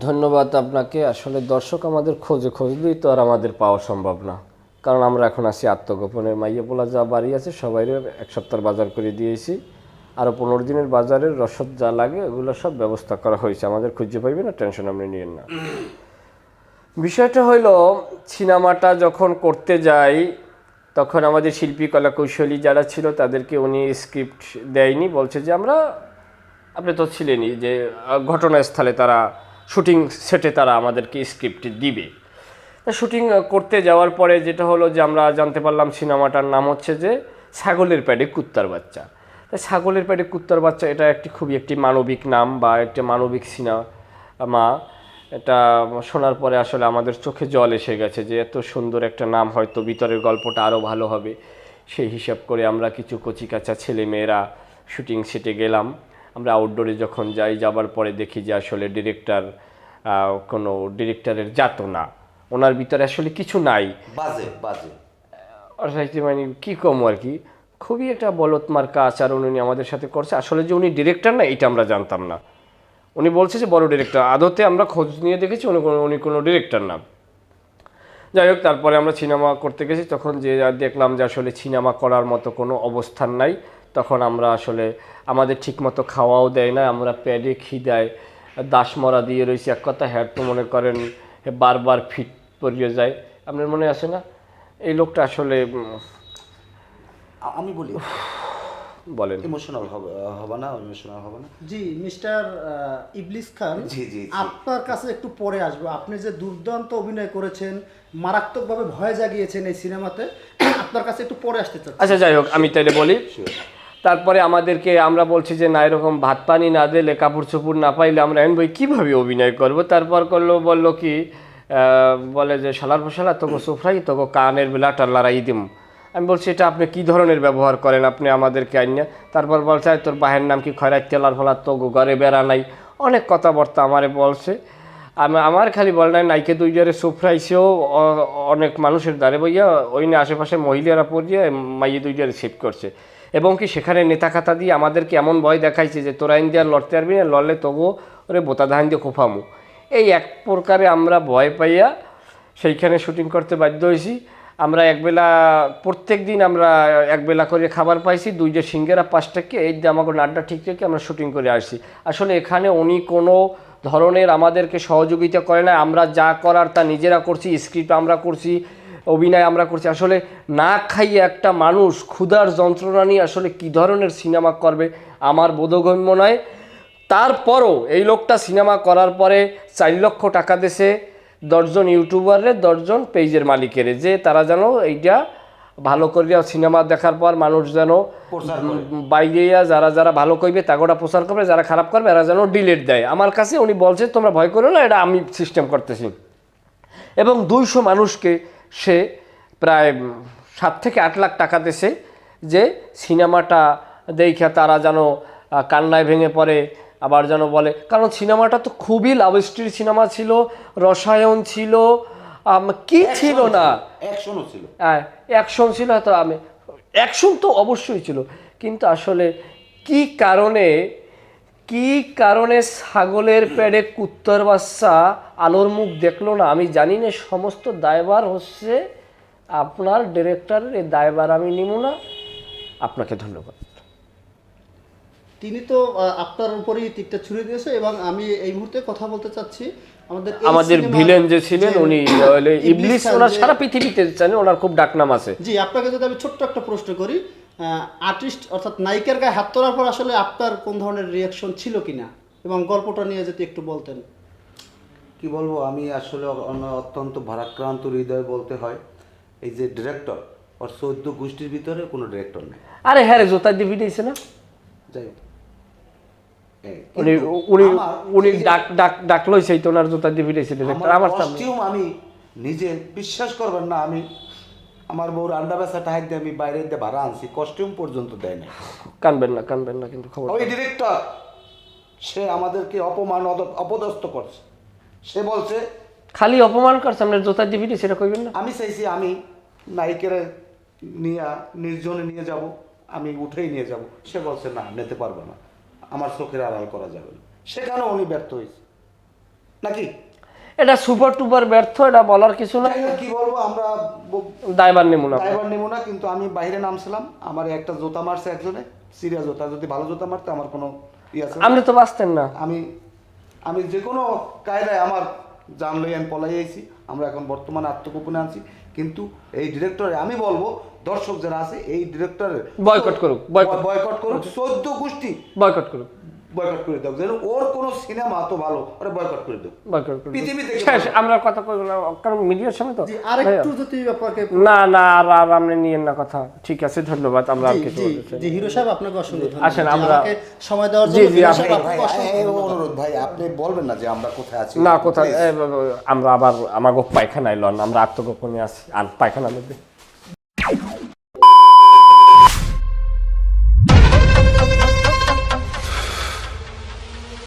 ধন্যবাদ আপনাকে। আসলে দর্শক আমাদের খুঁজলেই তো আর আমাদের পাওয়া সম্ভব না, কারণ আমরা এখন আছি আত্মগোপনে। মাইয়া পোলা যা বাড়ি আছে সবাই 1 সপ্তাহ বাজার করে দিয়েছি, আরও 15 দিনের বাজারের রসদ যা লাগে এগুলো সব ব্যবস্থা করা হয়েছে। আমাদের খুঁজে পাইবে না, টেনশন আপনি নিয়েন না। বিষয়টা হইল, সিনেমাটা যখন করতে যাই তখন আমাদের শিল্পী কলা কৌশলী যারা ছিল তাদেরকে উনি স্ক্রিপ্ট দেয়নি, বলছে যে আপনি তো ছিলেনই যে ঘটনাস্থলে তারা শুটিং সেটে তারা আমাদেরকে স্ক্রিপ্ট দিবে। শুটিং করতে যাওয়ার পরে যেটা হলো যে আমরা জানতে পারলাম সিনেমাটার নাম হচ্ছে যে ছাগলের প্যাডে কুত্তার বাচ্চা। তাই ছাগলের প্যাডে কুত্তার বাচ্চা এটা খুবই একটি মানবিক নাম বা একটি মানবিক সিনেমা। এটা শোনার পরে আসলে আমাদের চোখে জল এসে গেছে যে এত সুন্দর একটা নাম, হয়তো ভিতরের গল্পটা আরও ভালো হবে। সেই হিসাব করে আমরা কিছু কচিকাচা ছেলে মেয়েরা শুটিং সেটে গেলাম। আমরা আউটডোরে যখন যাবার পরে দেখি যে আসলে কোনো ডিরেক্টরের জাত না, ওনার ভিতরে আসলে কিছু নাই, বাজে বাজে মানে কী কম আর কি, খুবই একটা বলত মার্কা আচরণ উনি আমাদের সাথে করছে। আসলে যে উনি ডিরেক্টর না এটা আমরা জানতাম না। উনি বলছে যে বড় ডিরেক্টর, আদতে আমরা খোঁজ নিয়ে দেখেছি উনি কোনো ডিরেক্টর না। যাই হোক, তারপরে আমরা সিনেমা করতে গেছি, তখন যে দেখলাম যে আসলে সিনেমা করার মতো কোনো অবস্থান নাই। তখন আমরা আসলে আমাদের ঠিকমতো খাওয়াও দেয় না, আমরা প্যাডে খিদায় দাসমরা দিয়ে রয়েছি। এক কথা হ্যাঁ তো মনে করেন বারবার ফিট পড়িয়ে যায়। আপনার মনে আসে না এই লোকটা আসলে আমি বলি বলেন। ইমোশনাল হবে না, ইমোশনাল হবে না। জি মিস্টার ইবলিস খান, জি, জি, জি। আপনার কাছে একটু পরে আসবো। আপনি যে দুর্দান্ত অভিনয় করেছেন, মারাত্মকভাবে ভয় জাগিয়েছেন এই সিনেমাতে, আপনার কাছে একটু পরে আসতে চাচ্ছি। আচ্ছা যাই হোক, আমি তাইলে বলি। তারপরে আমাদেরকে আমরা বলছি যে না, এরকম ভাত পানি না দিলে, কাপড় চোপড় না পাইলে আমরা এন বই কীভাবে অভিনয় করব। তারপর বললো কি বলে যে শালার ফসালা তোকে সোফরাই তোকে কানের বেলা টাল্লারাই দিম। আমি বলছি এটা আপনি কী ধরনের ব্যবহার করেন আপনি আমাদেরকে আইন। তারপর বলছে তোর বাহের নাম কি খয়রাত তেলার ফলা তো ঘরে বেড়া নাই, অনেক কথাবার্তা আমারে বলছে। আমার খালি বল নাই নাইকে দুইটারে সোফরাইছেও অনেক মানুষের দ্বারে বইয়া ওই না আশেপাশে মহিলারা পড়িয়ে মাইয়ে দুইটারে সেভ করছে, এবং কি সেখানে নেতা খাতা দিয়ে আমাদেরকে এমন ভয় দেখাইছে যে তোরা ইন্ডিয়ার লড়তে পারবি না, লড়লে তবুও ওরে বোতা ধান দিয়ে খোফামু। এই এক প্রকারে আমরা ভয় পাইয়া সেইখানে শুটিং করতে বাধ্য হয়েছি। আমরা একবেলা প্রত্যেক দিন আমরা একবেলা করে খাবার পাইছি, 2টা সিঙ্গারা 5 টাকা, এই দিয়ে আমাকে নাড্ডা ঠিক রেখে আমরা শুটিং করে আসছি। আসলে এখানে উনি কোনো ধরনের আমাদেরকে সহযোগিতা করে না, আমরা যা করার তা নিজেরা করছি, স্ক্রিপ্ট আমরা করছি, অভিনয় আমরা করছি। আসলে না খাইয়ে একটা মানুষ ক্ষুধার যন্ত্রণা নিয়ে আসলে কী ধরনের সিনেমা করবে আমার বোধগম্য নয়। তারপরও এই লোকটা সিনেমা করার পরে 4 লক্ষ টাকা দিয়েছে 10 জন ইউটিউবারের, 10 জন পেজের মালিকের, যে তারা যেন এইটা ভালো করিয়া সিনেমা দেখার পর মানুষ যেন বাইরে যারা যারা ভালো করবে তাগোটা প্রচার করবে, যারা খারাপ করবে এরা যেন ডিলিট দেয়। আমার কাছে উনি বলছে তোমরা ভয় করো না, এটা আমি সিস্টেম করতেছি। এবং 200 মানুষকে সে প্রায় 7 থেকে 8 লাখ টাকা দিয়েছে যে সিনেমাটা দেখে তারা যেন কান্নায় ভেঙে পড়ে, আবার যেন বলে, কারণ সিনেমাটা তো খুবই লাভ স্টোরি সিনেমা ছিল, রসায়ন ছিল, কি ছিল না, অ্যাকশনও ছিল, হ্যাঁ অ্যাকশন ছিল। তো আমি অ্যাকশন তো অবশ্যই ছিল, কিন্তু আসলে কি কারণে ছাগলের পেটে কুত্তার বাচ্চা আলোর মুখ দেখলো না আমি জানি না। সমস্ত দায়ভার হচ্ছে আপনার ডিরেক্টরের, এই দায়ভার আমি নিব না। আপনাকে ধন্যবাদ। তিনি তো আপনার উপরেই তীরটা ছুড়ে দিয়েছে, এবং আমি এই মুহূর্তে কথা বলতে চাচ্ছি আমাদের ভিলেন যে ছিলেন উনি ইবলিস, ওনার সারা পৃথিবীতে জানেন, ওনার খুব ডাকনাম আছে। জি, আপনাকে যদি আমি ছোট্ট একটা প্রশ্ন করি, আর্টিস্ট অর্থাৎ নায়িকার গায়ে হাত তোলার পর আসলে আপনার কোন ধরনের রিয়াকশন ছিল কিনা, এবং গল্পটা নিয়ে যদি একটু বলতেন। কি বলবো, আমি আসলে অত্যন্ত ভারাক্রান্ত হৃদয় বলতে হয়। এই যে ডিরেক্টর, ওর 14 গোষ্ঠীর ভিতরে কোনো ডিরেক্টর নেই। আরে হ্যাঁ রে, জোতা দিয়ে ভিডিয়েছে না, যাই হোক উনি ডাক লইছে তো, ওনার জোতা দিয়ে ভিডিয়েছে ডিরেক্টর। আমার কস্টিউম আমি নিজে বিশ্বাস করবেন না, আমি আমার বউর আন্ডা বেচা টাকা দিয়ে আমি বাইরে দিয়ে ভাড়া আনছি, কস্টিউম পর্যন্ত দেয় না। কানবেন না কিন্তু খবর, ওই ডিরেক্টর সে আমাদেরকে অপমান অপদস্থ করছে। সে বলছে খালি অপমান করছে, আপনার জোতা দিয়ে ভিডিয়েছে, এটা কইবেন না। আমি চাইছি আমি নায়িকের নিয়ে নির্জনে নিয়ে যাব, আমি উঠেই নিয়ে যাব। সে বলছে না, নিতে পারবো না, আমার চোখের আড়াল করা যাবে না। সেখানে উনি ব্যর্থ হয়েছে নাকি? এটা সুপার টুপার ব্যর্থ, এটা বলার কিছু না। কি বলবো, আমরা দায়ভার নেব না। কিন্তু আমি বাইরে নামছিলাম, আমার একটা জুতা মারছে একজনে, সিরিয়াস জুতা। যদি ভালো জুতা মারতে আমার কোনো ই আছে? আপনি তো বাঁচতেন না। আমি যে কোনো কায়দায় আমার জান লই আমি পলাই আইছি। আমরা এখন বর্তমানে আত্মগোপনে আছি, কিন্তু এই ডিরেক্টরে আমি বলবো দর্শক যারা আছে এই ডিরেক্টরের বয়কট করুক, 14 গোষ্ঠী বয়কট করুক, বয়কট করে দাও। যেন ওর কোনো সিনেমা তো ভালো, ওরা বয়কট করে দাও, পৃথিবী থেকে। আমরা কথা কই না, কারণ মিডিয়ার সামনে তো। আরেকটু যদি আপনাকে না আর আপনি নিয়েন না কথা। ঠিক আছে, ধন্যবাদ। আমরা আর কিছু বলতে চাই। জি হিরো সাহেব, আপনাকে অসংখ্য ধন্যবাদ। আসেন আমরা সময় দেওয়ার জন্য। জি অনুরোধ ভাই, আপনি বলবেন না যে আমরা কোথায় আছি? না কোথায়, আমরা আবার আমাগো পায়খানায় লন, আমরা আত্মগোপনে আছি, আর পায়খানার মধ্যে